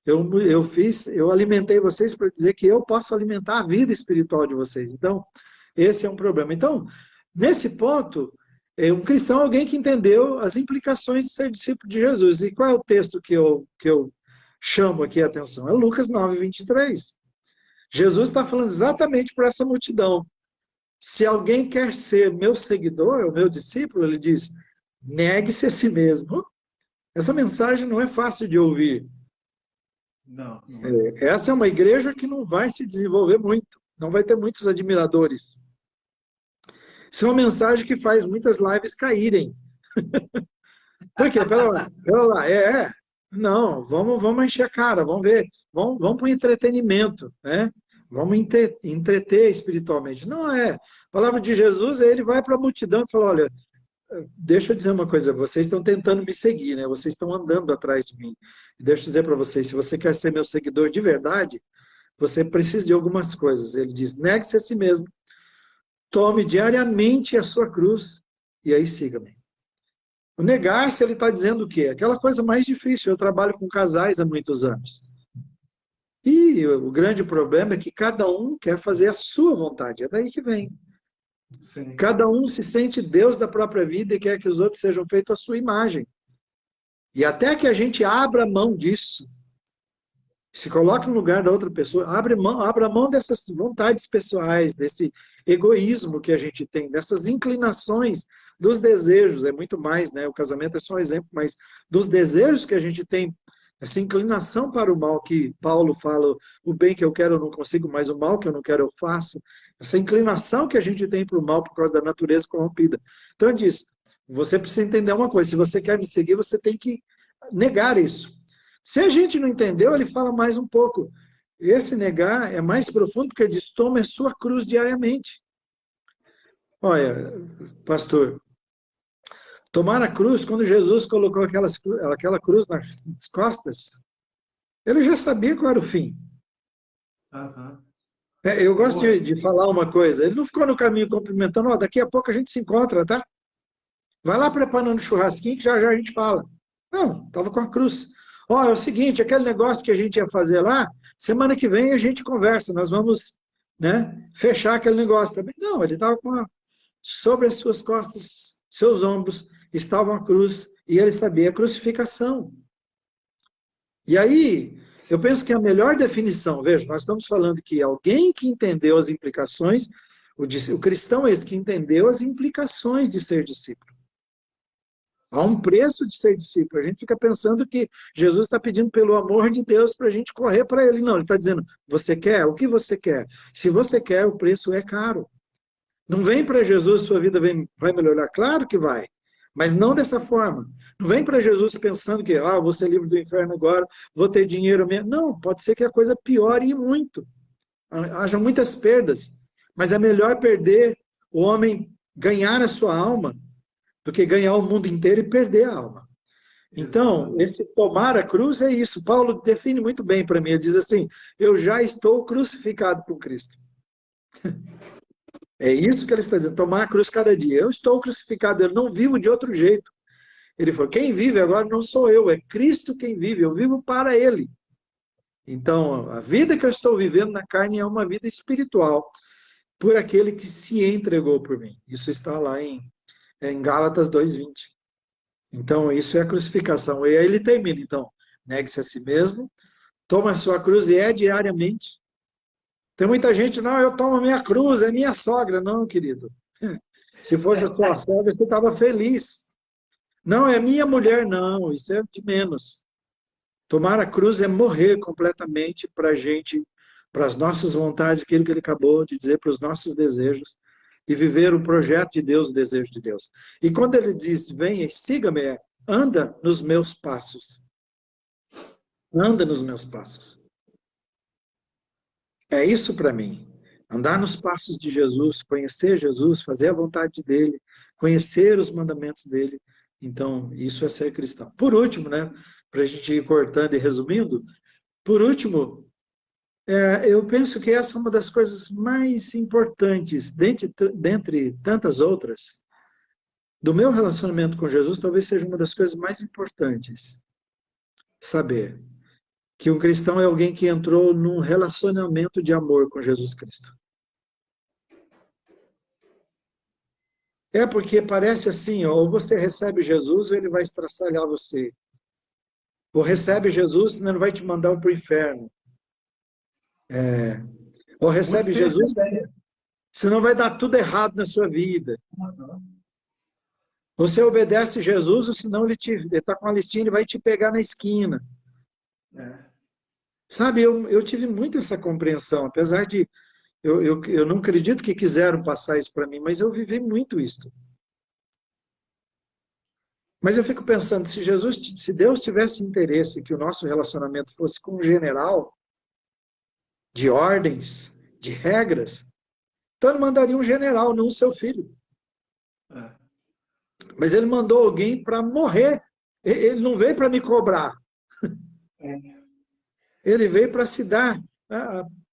Eu alimentei vocês para dizer que eu posso alimentar a vida espiritual de vocês. Então, esse é um problema. Então, nesse ponto, um cristão é alguém que entendeu as implicações de ser discípulo de Jesus. E qual é o texto que eu chamo aqui a atenção? É Lucas 9, 23. Jesus está falando exatamente para essa multidão. Se alguém quer ser meu seguidor, o meu discípulo, ele diz, negue-se a si mesmo. Essa mensagem não é fácil de ouvir. Não. Essa é uma igreja que não vai se desenvolver muito, não vai ter muitos admiradores. Isso é uma mensagem que faz muitas lives caírem. Por quê? Pera lá. Não, vamos encher a cara, vamos ver, vamos para o entretenimento, né? Vamos entreter espiritualmente. Não é. A palavra de Jesus, ele vai para a multidão e fala, olha, deixa eu dizer uma coisa, vocês estão tentando me seguir, né? Vocês estão andando atrás de mim. Deixa eu dizer para vocês, se você quer ser meu seguidor de verdade, você precisa de algumas coisas. Ele diz, negue-se a si mesmo, tome diariamente a sua cruz e aí siga-me. O negar-se, ele está dizendo o quê? Aquela coisa mais difícil. Eu trabalho com casais há muitos anos. E o grande problema é que cada um quer fazer a sua vontade. É daí que vem. Sim. Cada um se sente Deus da própria vida e quer que os outros sejam feitos à sua imagem. E até que a gente abra mão disso, se coloque no lugar da outra pessoa, abra mão dessas vontades pessoais, desse egoísmo que a gente tem, dessas inclinações, dos desejos, é muito mais, né? O casamento é só um exemplo, mas dos desejos que a gente tem, essa inclinação para o mal que Paulo fala, o bem que eu quero eu não consigo, mas o mal que eu não quero eu faço, essa inclinação que a gente tem para o mal por causa da natureza corrompida. Então ele diz, você precisa entender uma coisa, se você quer me seguir, você tem que negar isso. Se a gente não entendeu, ele fala mais um pouco. Esse negar é mais profundo, porque ele diz, tome a sua cruz diariamente. Olha, pastor, tomar a cruz, quando Jesus colocou aquela cruz nas costas, ele já sabia qual era o fim. Eu gosto de falar uma coisa, ele não ficou no caminho cumprimentando, daqui a pouco a gente se encontra, tá? Vai lá preparando churrasquinho que já a gente fala. Não, estava com a cruz. É o seguinte, aquele negócio que a gente ia fazer lá, semana que vem a gente conversa, nós vamos, né, fechar aquele negócio também. Não, ele estava sobre as suas costas, seus ombros, estava a cruz, e ele sabia a crucificação. E aí, eu penso que a melhor definição, veja, nós estamos falando que alguém que entendeu as implicações, o cristão é esse que entendeu as implicações de ser discípulo. Há um preço de ser discípulo. A gente fica pensando que Jesus está pedindo pelo amor de Deus para a gente correr para Ele. Não, Ele está dizendo, você quer? O que você quer? Se você quer, o preço é caro. Não vem para Jesus, sua vida vai melhorar. Claro que vai, mas não dessa forma. Não vem para Jesus pensando que, vou ser livre do inferno agora, vou ter dinheiro mesmo. Não, pode ser que a coisa piore e muito. Haja muitas perdas. Mas é melhor perder o homem ganhar a sua alma do que ganhar o mundo inteiro e perder a alma. Então, esse tomar a cruz é isso. Paulo define muito bem para mim. Ele diz assim, eu já estou crucificado com Cristo. É isso que ele está dizendo, tomar a cruz cada dia. Eu estou crucificado, eu não vivo de outro jeito. Ele falou, quem vive agora não sou eu, é Cristo quem vive, eu vivo para Ele. Então, a vida que eu estou vivendo na carne é uma vida espiritual, por aquele que se entregou por mim. Isso está lá em Gálatas 2:20. Então, isso é a crucificação. E aí ele termina, então, negue-se a si mesmo, toma a sua cruz e é diariamente. Tem muita gente, não, eu tomo a minha cruz, é minha sogra. Não, querido. Se fosse a sua sogra, você estava feliz. Não, é minha mulher, não, isso é de menos. Tomar a cruz é morrer completamente para a gente, para as nossas vontades, aquilo que ele acabou de dizer, para os nossos desejos, e viver o projeto de Deus, o desejo de Deus. E quando ele diz, venha e siga-me, anda nos meus passos. Anda nos meus passos. É isso para mim. Andar nos passos de Jesus, conhecer Jesus, fazer a vontade dele, conhecer os mandamentos dele. Então, isso é ser cristão. Por último, né, para a gente ir cortando e resumindo, por último, eu penso que essa é uma das coisas mais importantes, dentre tantas outras, do meu relacionamento com Jesus, talvez seja uma das coisas mais importantes. Saber que um cristão é alguém que entrou num relacionamento de amor com Jesus Cristo. É porque parece assim, ou você recebe Jesus ou ele vai estraçalhar você. Ou recebe Jesus, senão ele vai te mandar para o inferno. Ou recebe Jesus, senão vai dar tudo errado na sua vida. Você obedece Jesus, ou senão ele está com a listinha, ele vai te pegar na esquina. Sabe, eu tive muito essa compreensão, apesar de eu não acredito que quiseram passar isso para mim, mas eu vivi muito isso. Mas eu fico pensando, se Deus tivesse interesse que o nosso relacionamento fosse com um general de ordens, de regras, então ele mandaria um general, não o seu filho. Mas ele mandou alguém para morrer. Ele não veio para me cobrar. Ele veio para se dar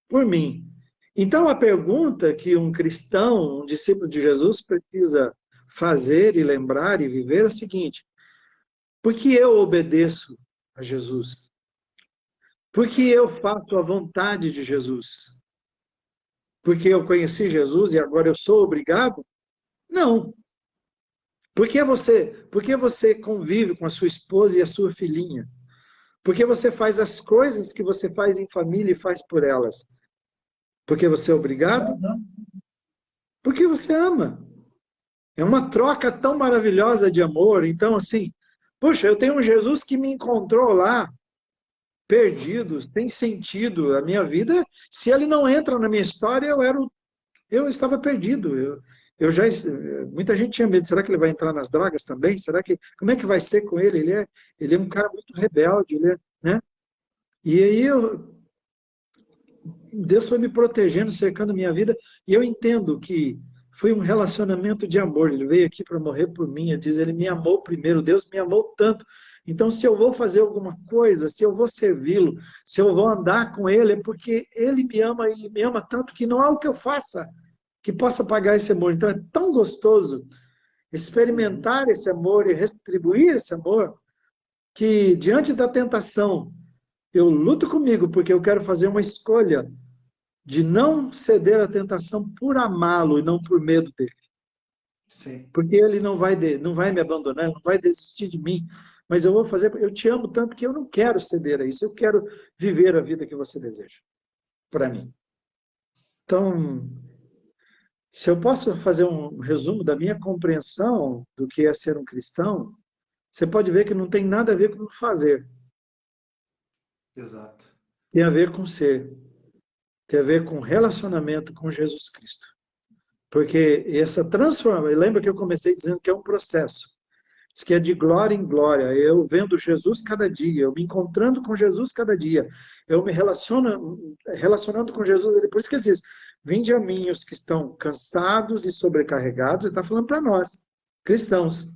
por mim. Então a pergunta que um cristão, um discípulo de Jesus precisa fazer e lembrar e viver é o seguinte: por que eu obedeço a Jesus? Por que eu faço a vontade de Jesus? Porque eu conheci Jesus e agora eu sou obrigado? Não. Por que você convive com a sua esposa e a sua filhinha? Por que você faz as coisas que você faz em família e faz por elas? Porque você é obrigado? Porque você ama. É uma troca tão maravilhosa de amor. Então, assim, puxa, eu tenho um Jesus que me encontrou lá, perdido, sem sentido. A minha vida, se ele não entra na minha história, eu estava perdido. Muita gente tinha medo. Será que ele vai entrar nas drogas também? Como é que vai ser com ele? Ele é um cara muito rebelde, né? E aí Deus foi me protegendo, cercando a minha vida, e eu entendo que foi um relacionamento de amor. Ele veio aqui para morrer por mim. Ele me amou primeiro. Deus me amou tanto. Então, se eu vou fazer alguma coisa, se eu vou servi-lo, se eu vou andar com ele, é porque ele me ama e me ama tanto que não há o que eu faça que possa pagar esse amor. Então, é tão gostoso experimentar esse amor e retribuir esse amor, que diante da tentação, eu luto comigo, porque eu quero fazer uma escolha de não ceder à tentação por amá-lo e não por medo dele. Sim. Porque ele não vai me abandonar, não vai desistir de mim, mas eu vou fazer, eu te amo tanto que eu não quero ceder a isso, eu quero viver a vida que você deseja para mim. Então, se eu posso fazer um resumo da minha compreensão do que é ser um cristão, você pode ver que não tem nada a ver com fazer. Exato. Tem a ver com ser. Tem a ver com relacionamento com Jesus Cristo. Porque essa transformação, lembra que eu comecei dizendo que é um processo. Diz que é de glória em glória. Eu vendo Jesus cada dia, eu me encontrando com Jesus cada dia. Eu me relacionando com Jesus. Por isso que ele diz, vinde a mim os que estão cansados e sobrecarregados. Ele está falando para nós, cristãos.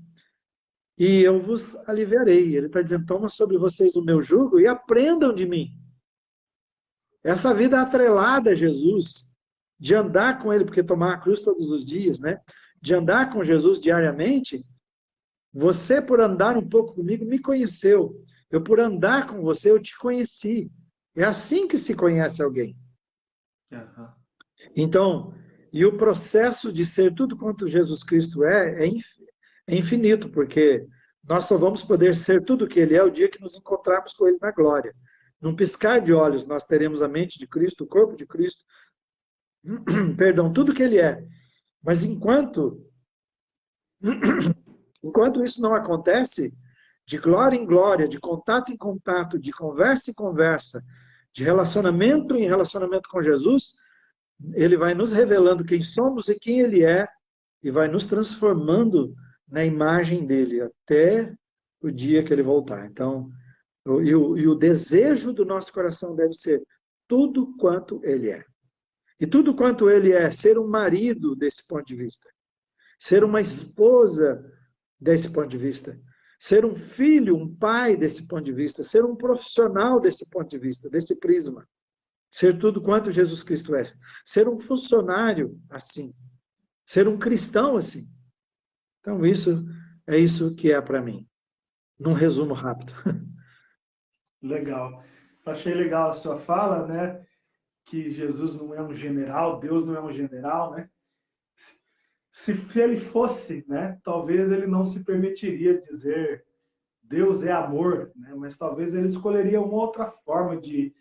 E eu vos aliviarei. Ele está dizendo, toma sobre vocês o meu jugo e aprendam de mim. Essa vida atrelada a Jesus, de andar com ele, porque tomar a cruz todos os dias, né? De andar com Jesus diariamente, você, por andar um pouco comigo, me conheceu. Eu, por andar com você, eu te conheci. É assim que se conhece alguém. Aham. Então, e o processo de ser tudo quanto Jesus Cristo é infinito, porque nós só vamos poder ser tudo o que Ele é o dia que nos encontrarmos com Ele na glória. Num piscar de olhos, nós teremos a mente de Cristo, o corpo de Cristo, perdão, tudo que Ele é. Mas enquanto isso não acontece, de glória em glória, de contato em contato, de conversa em conversa, de relacionamento em relacionamento com Jesus, ele vai nos revelando quem somos e quem ele é, e vai nos transformando na imagem dele, até o dia que ele voltar. Então, o desejo do nosso coração deve ser tudo quanto ele é. E tudo quanto ele é, ser um marido desse ponto de vista, ser uma esposa desse ponto de vista, ser um filho, um pai desse ponto de vista, ser um profissional desse ponto de vista, desse prisma. Ser tudo quanto Jesus Cristo é. Ser um funcionário assim. Ser um cristão assim. Então, isso que é para mim. Num resumo rápido. Legal. Achei legal a sua fala, né? Que Jesus não é um general, Deus não é um general, né? Se ele fosse, né? Talvez ele não se permitiria dizer Deus é amor, né? Mas talvez ele escolheria uma outra forma de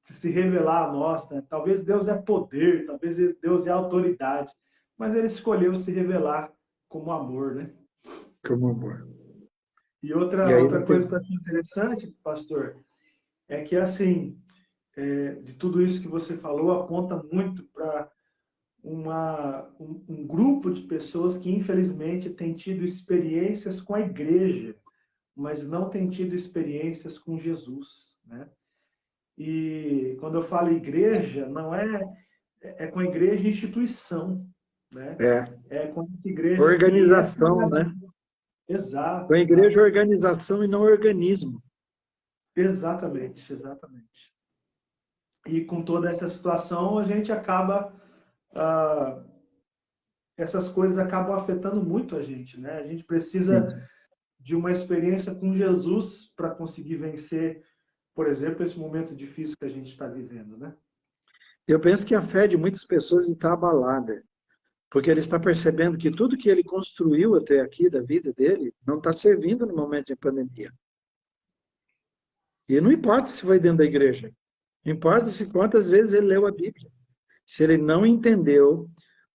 se revelar a nós, né? Talvez Deus é poder, talvez Deus é autoridade, mas ele escolheu se revelar como amor, né? Como amor. E E aí outra coisa que eu achei interessante, pastor, é que assim, de tudo isso que você falou, aponta muito para um grupo de pessoas que infelizmente tem tido experiências com a igreja, mas não tem tido experiências com Jesus, né? E quando eu falo igreja, não é com a igreja instituição, né? é É com essa igreja que é organização, né? Com exato, a igreja, exato. organização e não organismo. Exatamente, exatamente. E com toda essa situação, a gente acaba, ah, essas coisas acabam afetando muito a gente, né? A gente precisa Sim. de uma experiência com Jesus para conseguir vencer, por exemplo, esse momento difícil que a gente está vivendo, né? Eu penso que a fé de muitas pessoas está abalada, porque ele está percebendo que tudo que ele construiu até aqui da vida dele não está servindo no momento de pandemia. E não importa se foi dentro da igreja, importa se quantas vezes ele leu a Bíblia. Se ele não entendeu,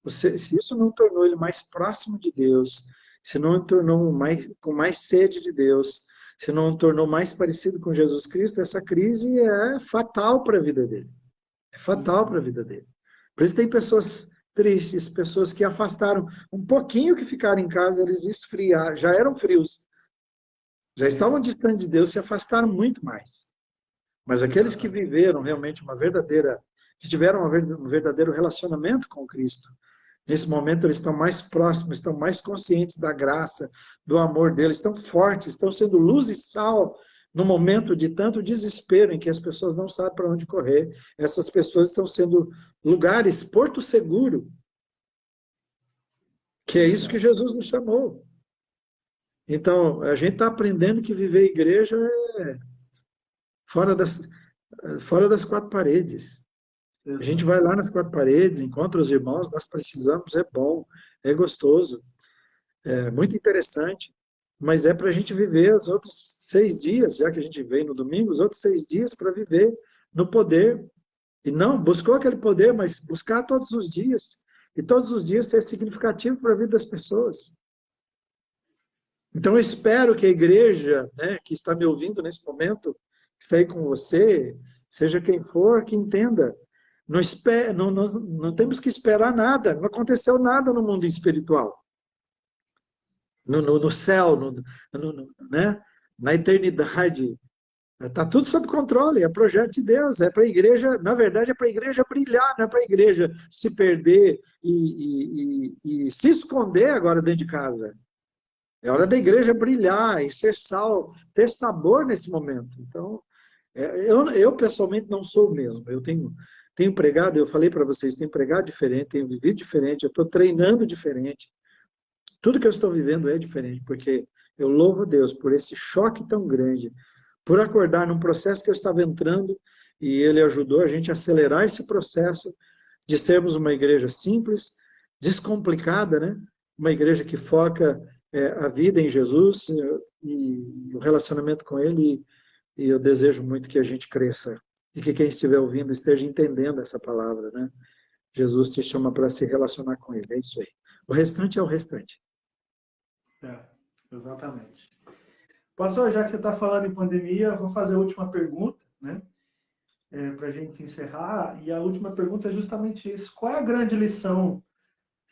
se isso não tornou ele mais próximo de Deus, se não o tornou com mais sede de Deus, se não o tornou mais parecido com Jesus Cristo, essa crise é fatal para a vida dele. É fatal para a vida dele. Por isso tem pessoas tristes, pessoas que afastaram um pouquinho que ficaram em casa, eles esfriaram, já eram frios, já Sim, estavam distantes de Deus, se afastaram muito mais. Mas aqueles que exatamente. viveram realmente que tiveram um verdadeiro relacionamento com Cristo, nesse momento eles estão mais próximos, estão mais conscientes da graça, do amor dele, estão fortes, estão sendo luz e sal no momento de tanto desespero em que as pessoas não sabem para onde correr. Essas pessoas estão sendo lugares, porto seguro, que é isso que Verdade. Jesus nos chamou. Então, a gente está aprendendo que viver igreja é fora das, fora das quatro paredes. A gente vai Exato. lá nas quatro paredes, encontra os irmãos, nós precisamos, é bom, é gostoso, é muito interessante, mas é para a gente viver os outros 6 dias, já que a gente vem no domingo, os outros 6 dias para viver no poder. E não, buscou aquele poder, mas buscar todos os dias. E todos os dias ser significativo para a vida das pessoas. Então, eu espero que a igreja, né, que está me ouvindo nesse momento, que está aí com você, seja quem for, que entenda. Não temos que esperar nada. Não aconteceu nada no mundo espiritual. No céu, né, na eternidade. Está tudo sob controle, é projeto de Deus, é para a igreja, na verdade, é para a igreja brilhar, não é para a igreja se perder e se esconder agora dentro de casa. É hora da igreja brilhar e ser sal, ter sabor nesse momento. Então, eu pessoalmente não sou o mesmo. Eu tenho tenho pregado, eu falei para vocês, tenho pregado diferente, tenho vivido diferente, eu estou treinando diferente. Tudo que eu estou vivendo é diferente, porque eu louvo a Deus por esse choque tão grande, por acordar num processo que eu estava entrando, e Ele ajudou a gente a acelerar esse processo de sermos uma igreja simples, descomplicada, né? Uma igreja que foca a vida em Jesus e o relacionamento com Ele, e eu desejo muito que a gente cresça, e que quem estiver ouvindo esteja entendendo essa palavra, né? Jesus te chama para se relacionar com Ele, é isso aí. O restante é o restante. Exatamente. Pastor, já que você está falando em pandemia, eu vou fazer a última pergunta, né? Para a gente encerrar. E a última pergunta é justamente isso. Qual é a grande lição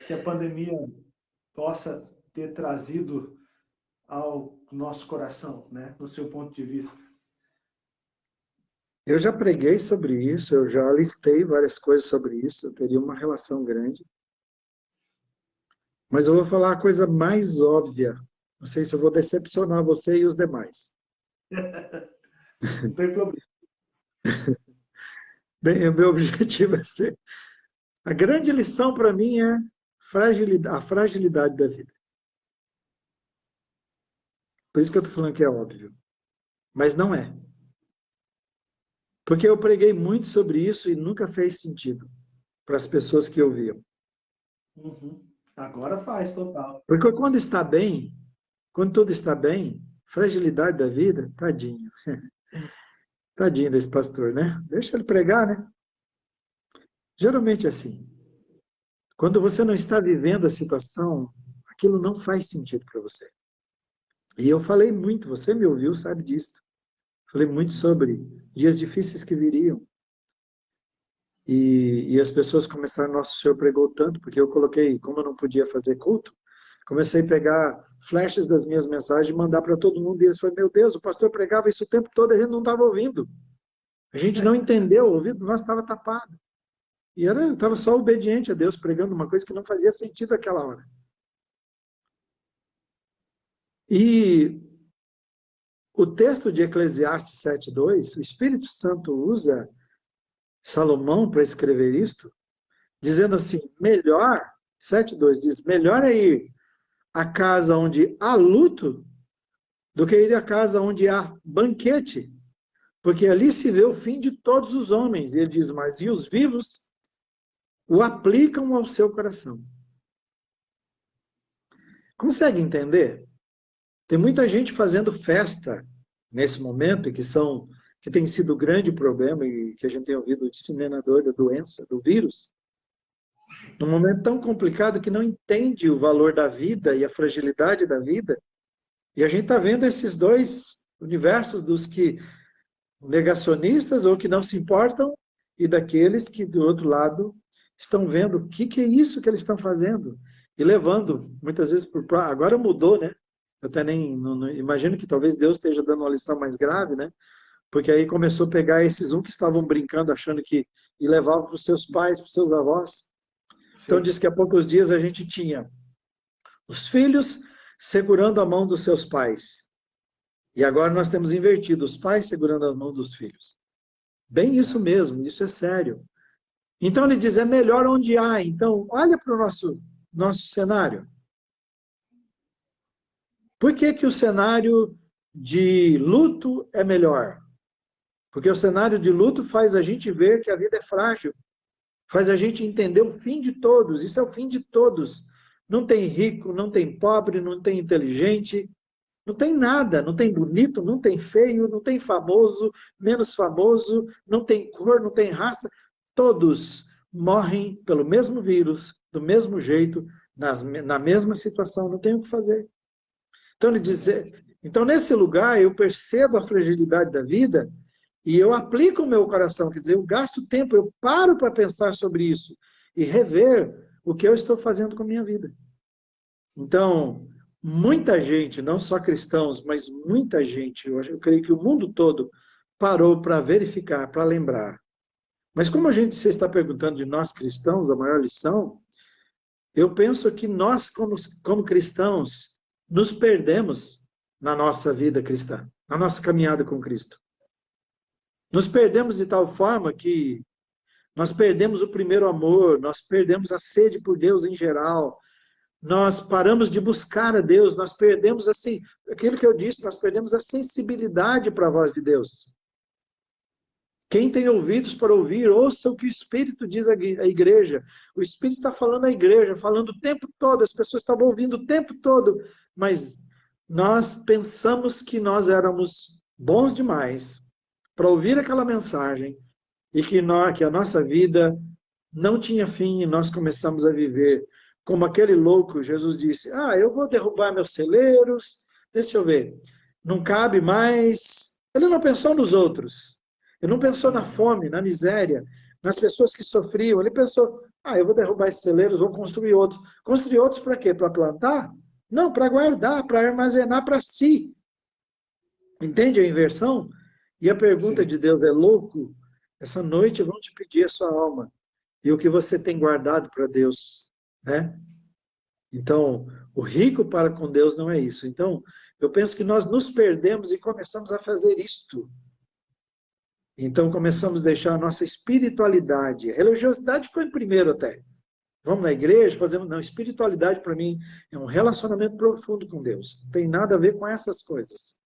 que a pandemia possa ter trazido ao nosso coração, né? No seu ponto de vista? Eu já preguei sobre isso, eu já listei várias coisas sobre isso, eu teria uma relação grande. Mas eu vou falar a coisa mais óbvia. Não sei se eu vou decepcionar você e os demais. Não tem problema. Bem, o meu objetivo é ser... A grande lição para mim é a fragilidade da vida. Por isso que eu estou falando que é óbvio. Mas não é. Porque eu preguei muito sobre isso e nunca fez sentido para as pessoas que ouviam. Uhum. Agora faz, total. Porque quando está bem, quando tudo está bem, fragilidade da vida, tadinho. Tadinho desse pastor, né? Deixa ele pregar, né? Geralmente é assim. Quando você não está vivendo a situação, aquilo não faz sentido para você. E eu falei muito, você me ouviu, sabe disso. Falei muito sobre dias difíceis que viriam. E as pessoas começaram, nosso Senhor pregou tanto, porque eu coloquei, como eu não podia fazer culto, comecei a pegar flashes das minhas mensagens e mandar para todo mundo. E eles falaram, meu Deus, o pastor pregava isso o tempo todo, a gente não estava ouvindo. A gente não entendeu, o ouvido nosso estava tapado. E eu estava só obediente a Deus, pregando uma coisa que não fazia sentido naquela hora. E o texto de Eclesiastes 7:2, o Espírito Santo usa Salomão para escrever isto, dizendo assim, melhor, 7:2 diz, melhor é ir à casa onde há luto do que ir à casa onde há banquete, porque ali se vê o fim de todos os homens. E ele diz, mas e os vivos o aplicam ao seu coração. Consegue entender? Tem muita gente fazendo festa nesse momento, que tem sido o grande problema, e que a gente tem ouvido o disseminador da doença, do vírus, num momento tão complicado que não entende o valor da vida e a fragilidade da vida. E a gente está vendo esses dois universos dos que negacionistas ou que não se importam e daqueles que, do outro lado, estão vendo o que é isso que eles estão fazendo e levando, muitas vezes, agora mudou, né? Eu até nem não imagino que talvez Deus esteja dando uma lição mais grave, né? Porque aí começou a pegar esses que estavam brincando, achando que e levavam para os seus pais, para os seus avós. Sim. Então diz que há poucos dias a gente tinha os filhos segurando a mão dos seus pais. E agora nós temos invertido, os pais segurando a mão dos filhos. Bem isso mesmo, isso é sério. Então ele diz, é melhor onde há. Então, olha para o nosso cenário. Por que o cenário de luto é melhor? Porque o cenário de luto faz a gente ver que a vida é frágil. Faz a gente entender o fim de todos. Isso é o fim de todos. Não tem rico, não tem pobre, não tem inteligente, não tem nada. Não tem bonito, não tem feio, não tem famoso, menos famoso, não tem cor, não tem raça. Todos morrem pelo mesmo vírus, do mesmo jeito, na mesma situação, não tem o que fazer. Então, ele diz, então, nesse lugar, eu percebo a fragilidade da vida e eu aplico o meu coração, quer dizer, eu gasto tempo, eu paro para pensar sobre isso e rever o que eu estou fazendo com a minha vida. Então, muita gente, não só cristãos, mas muita gente, eu creio que o mundo todo parou para verificar, para lembrar. Mas como você está perguntando de nós cristãos, a maior lição, eu penso que nós, como cristãos, nos perdemos na nossa vida cristã, na nossa caminhada com Cristo. Nos perdemos de tal forma que Nós perdemos o primeiro amor, nós perdemos a sede por Deus em geral, nós paramos de buscar a Deus, nós perdemos assim, aquilo que eu disse, nós perdemos a sensibilidade para a voz de Deus. Quem tem ouvidos para ouvir, ouça o que o Espírito diz à igreja. O Espírito está falando à igreja, falando o tempo todo, as pessoas estavam ouvindo o tempo todo, mas nós pensamos que nós éramos bons demais para ouvir aquela mensagem e que a nossa vida não tinha fim e nós começamos a viver como aquele louco. Jesus disse, eu vou derrubar meus celeiros, deixa eu ver, não cabe mais. Ele não pensou nos outros. Ele não pensou na fome, na miséria, nas pessoas que sofriam. Ele pensou, eu vou derrubar esses celeiros, vou construir outros. Construir outros para quê? Para plantar? Não, para guardar, para armazenar para si. Entende a inversão? E a pergunta Sim. de Deus é, louco, essa noite vão te pedir a sua alma. E o que você tem guardado para Deus, né? Então, o rico para com Deus não é isso. Então, eu penso que nós nos perdemos e começamos a fazer isto. Então começamos a deixar a nossa espiritualidade. A religiosidade ficou em primeiro até. Vamos na igreja, fazemos... Não, espiritualidade para mim é um relacionamento profundo com Deus. Não tem nada a ver com essas coisas.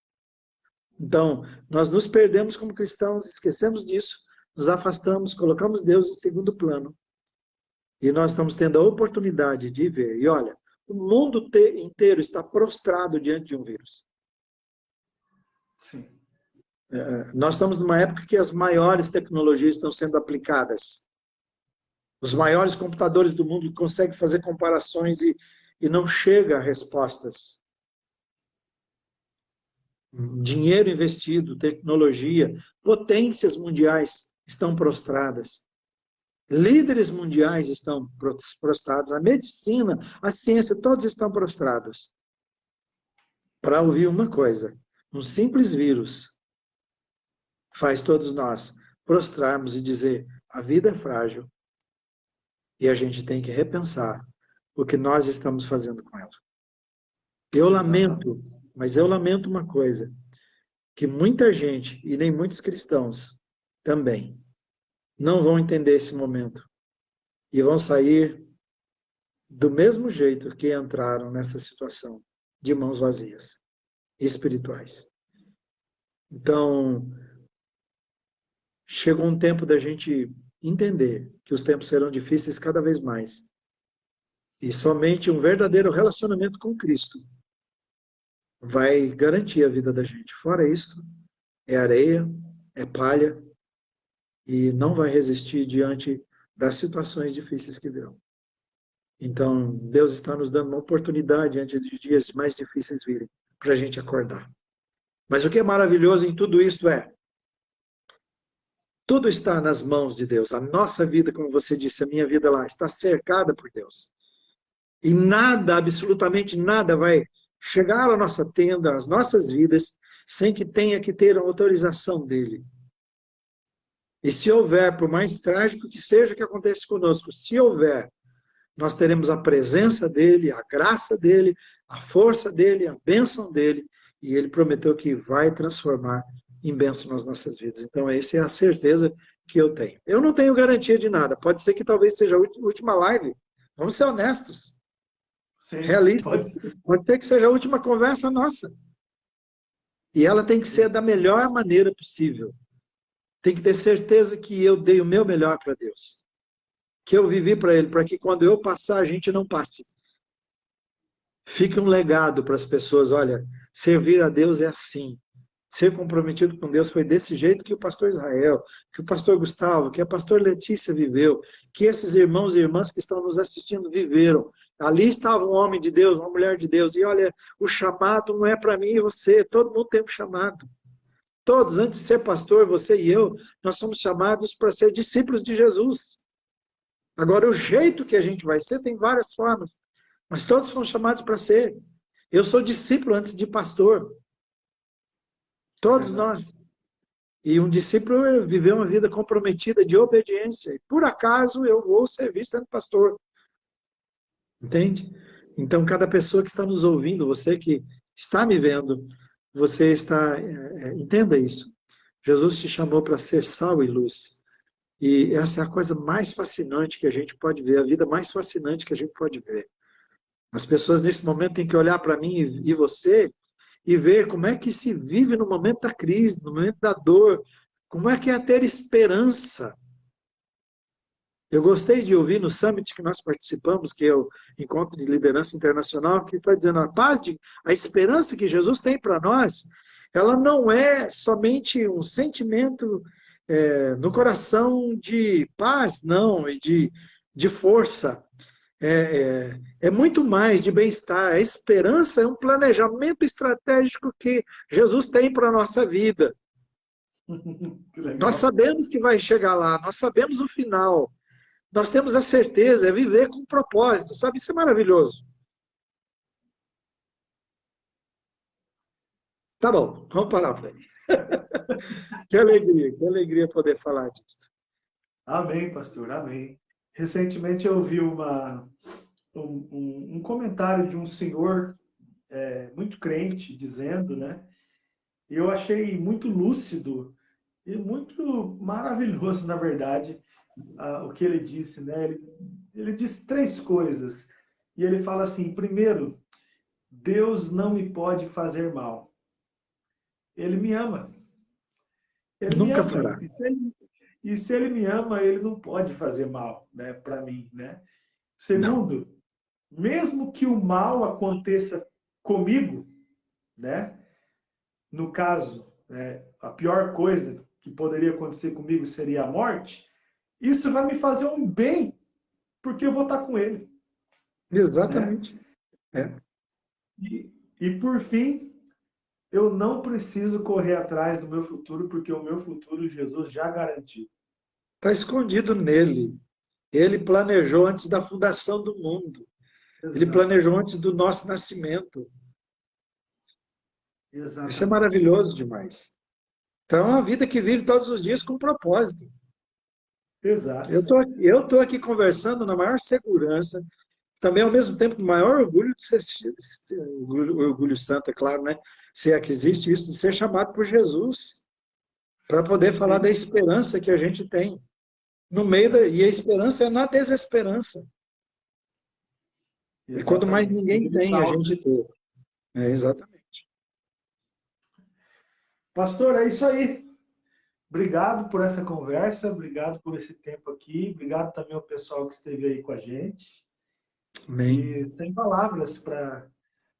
Então, nós nos perdemos como cristãos, esquecemos disso, nos afastamos, colocamos Deus em segundo plano. E nós estamos tendo a oportunidade de ver. E olha, o mundo inteiro está prostrado diante de um vírus. Sim. Nós estamos numa época que as maiores tecnologias estão sendo aplicadas. Os maiores computadores do mundo conseguem fazer comparações e não chega a respostas. Dinheiro investido, tecnologia, potências mundiais estão prostradas. Líderes mundiais estão prostrados. A medicina, a ciência, todos estão prostrados. Para ouvir uma coisa, um simples vírus faz todos nós prostrarmos e dizer, a vida é frágil e a gente tem que repensar o que nós estamos fazendo com ela. Eu lamento, mas eu lamento uma coisa, que muita gente, e nem muitos cristãos também, não vão entender esse momento e vão sair do mesmo jeito que entraram nessa situação, de mãos vazias, espirituais. Então, chegou um tempo da gente entender que os tempos serão difíceis cada vez mais. E somente um verdadeiro relacionamento com Cristo vai garantir a vida da gente. Fora isso, é areia, é palha, e não vai resistir diante das situações difíceis que virão. Então, Deus está nos dando uma oportunidade antes de dias mais difíceis virem, para a gente acordar. Mas o que é maravilhoso em tudo isso é, tudo está nas mãos de Deus. A nossa vida, como você disse, a minha vida lá, está cercada por Deus. E nada, absolutamente nada vai chegar à nossa tenda, às nossas vidas, sem que tenha que ter a autorização dele. E se houver, por mais trágico que seja o que acontece conosco, se houver, nós teremos a presença dele, a graça dele, a força dele, a bênção dele, e ele prometeu que vai transformar em bênção nas nossas vidas. Então, essa é a certeza que eu tenho. Eu não tenho garantia de nada. Pode ser que talvez seja a última live. Vamos ser honestos. Sim, Realistas. Pode ser que seja a última conversa nossa. E ela tem que ser da melhor maneira possível. Tem que ter certeza que eu dei o meu melhor para Deus. Que eu vivi para Ele, para que quando eu passar, a gente não passe. Fique um legado para as pessoas. Olha, servir a Deus é assim. Ser comprometido com Deus foi desse jeito que o pastor Israel, que o pastor Gustavo, que a pastor Letícia viveu, que esses irmãos e irmãs que estão nos assistindo viveram. Ali estava um homem de Deus, uma mulher de Deus. E olha, o chamado não é para mim e você. Todo mundo tem um chamado. Todos, antes de ser pastor, você e eu, nós somos chamados para ser discípulos de Jesus. Agora, o jeito que a gente vai ser tem várias formas, mas todos foram chamados para ser. Eu sou discípulo antes de pastor. Todos nós. E um discípulo viveu uma vida comprometida de obediência. E por acaso eu vou servir sendo pastor. Entende? Então, cada pessoa que está nos ouvindo, você que está me vendo, você está... entenda isso. Jesus te chamou para ser sal e luz. E essa é a coisa mais fascinante que a gente pode ver, a vida mais fascinante que a gente pode ver. As pessoas nesse momento têm que olhar para mim e você e ver como é que se vive no momento da crise, no momento da dor, como é que é ter esperança. Eu gostei de ouvir no summit que nós participamos, que é o Encontro de Liderança Internacional, que está dizendo a esperança que Jesus tem para nós, ela não é somente um sentimento no coração de paz, não, e de força. É muito mais de bem-estar. A esperança é um planejamento estratégico que Jesus tem para a nossa vida. Que Nós legal. sabemos que vai chegar lá, nós sabemos o final. Nós temos a certeza, é viver com propósito, sabe? Isso é maravilhoso. Tá bom, vamos parar por aí. Que alegria poder falar disso. Amém, pastor, amém. Recentemente eu vi um comentário de um senhor muito crente dizendo, né? E eu achei muito lúcido e muito maravilhoso, na verdade, o que ele disse, né? Ele disse três coisas. E ele fala assim: primeiro, Deus não me pode fazer mal. Ele me ama. Ele me Nunca ama. fará. E se ele me ama, ele não pode fazer mal, né, para mim, né? Não. Segundo, mesmo que o mal aconteça comigo, né? No caso, né, a pior coisa que poderia acontecer comigo seria a morte. Isso vai me fazer um bem, porque eu vou estar com ele, né? Exatamente. É. E por fim, eu não preciso correr atrás do meu futuro, porque o meu futuro Jesus já garantiu. Está escondido nele. Ele planejou antes da fundação do mundo. Ele Exato, planejou antes do nosso nascimento. Isso é exatamente. maravilhoso demais. Então, é uma vida que vive todos os dias com propósito. Exato. Eu tô aqui conversando na maior segurança, também ao mesmo tempo com o maior orgulho de ser, orgulho santo, é claro, né? Se é que existe isso, de ser chamado por Jesus, para poder falar da Sim, esperança que a gente tem. No meio e a esperança é na desesperança. E quando mais exatamente. No ninguém meio do tem, a caos, gente né? tem. Exatamente. Pastor, é isso aí. Obrigado por essa conversa, obrigado por esse tempo aqui, obrigado também ao pessoal que esteve aí com a gente. Amém. E sem palavras para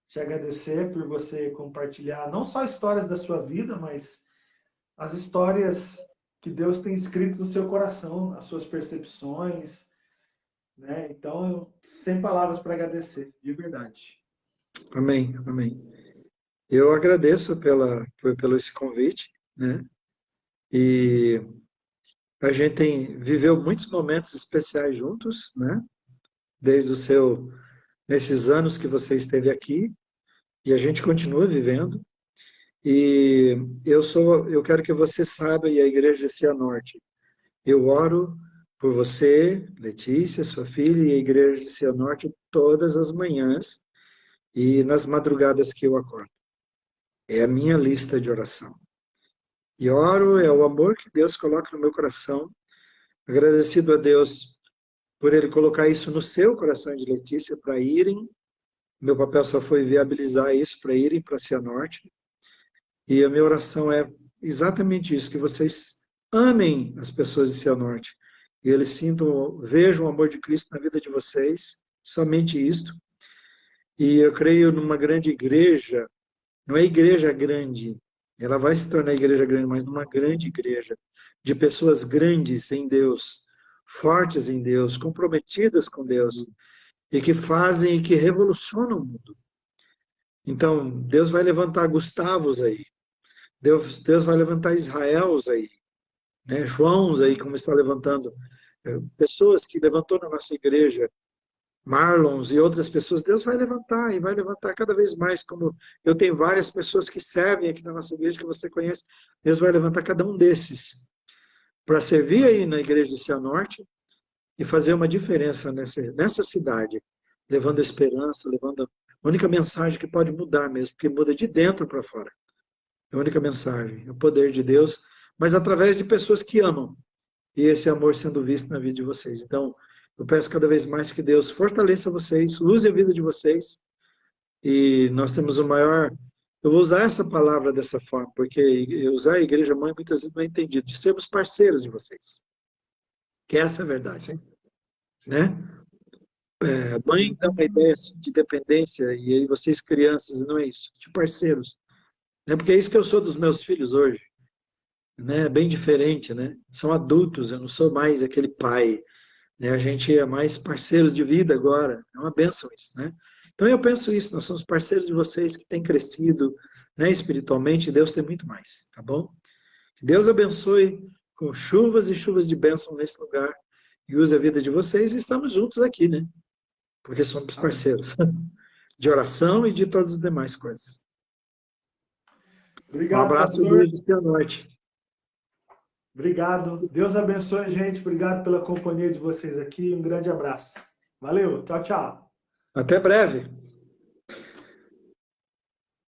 te agradecer por você compartilhar não só histórias da sua vida, mas as histórias que Deus tem escrito no seu coração, as suas percepções, né? Então, sem palavras para agradecer, de verdade. Amém. Amém. Eu agradeço pelo esse convite, né? E a gente viveu muitos momentos especiais juntos, né? Desde nesses anos que você esteve aqui, e a gente continua vivendo. E eu quero que você saiba, e a Igreja de Cianorte, eu oro por você, Letícia, sua filha, e a Igreja de Cianorte todas as manhãs e nas madrugadas que eu acordo. É a minha lista de oração. E oro, é o amor que Deus coloca no meu coração, agradecido a Deus por Ele colocar isso no seu coração de Letícia, para irem. Meu papel só foi viabilizar isso, para irem para a Cianorte. E a minha oração é exatamente isso, que vocês amem as pessoas de Cianorte. E eles sintam, vejam o amor de Cristo na vida de vocês, somente isto. E eu creio numa grande igreja, não é igreja grande, ela vai se tornar igreja grande, mas numa grande igreja, de pessoas grandes em Deus, fortes em Deus, comprometidas com Deus, e que fazem e que revolucionam o mundo. Então, Deus vai levantar Gustavos aí, Deus vai levantar Israels aí, né? Joãos aí, como está levantando, pessoas que levantou na nossa igreja, Marlons e outras pessoas, Deus vai levantar e vai levantar cada vez mais, como eu tenho várias pessoas que servem aqui na nossa igreja que você conhece, Deus vai levantar cada um desses para servir aí na igreja de Cianorte e fazer uma diferença nessa cidade, levando esperança, levando a única mensagem que pode mudar mesmo, porque muda de dentro para fora. É a única mensagem, é o poder de Deus, mas através de pessoas que amam e esse amor sendo visto na vida de vocês. Então, eu peço cada vez mais que Deus fortaleça vocês, use a vida de vocês, e nós temos o maior... Eu vou usar essa palavra dessa forma, porque usar a igreja mãe muitas vezes não é entendido, de sermos parceiros de vocês. Que essa é a verdade. Sim. Né? Mãe dá uma ideia assim, de dependência, e aí vocês crianças, não é isso, de parceiros. Né? Porque é isso que eu sou dos meus filhos hoje. Né? É bem diferente, né? São adultos, eu não sou mais aquele pai. Né? A gente é mais parceiros de vida agora. É uma bênção isso, né? Então eu penso isso, nós somos parceiros de vocês que têm crescido, né, espiritualmente, e Deus tem muito mais, tá bom? Que Deus abençoe com chuvas e chuvas de bênção nesse lugar e use a vida de vocês, e estamos juntos aqui, né? Porque somos parceiros de oração e de todas as demais coisas. Obrigado, Um abraço pastor. do Cianorte. Obrigado. Deus abençoe, gente. Obrigado pela companhia de vocês aqui. Um grande abraço. Valeu. Tchau, tchau. Até breve.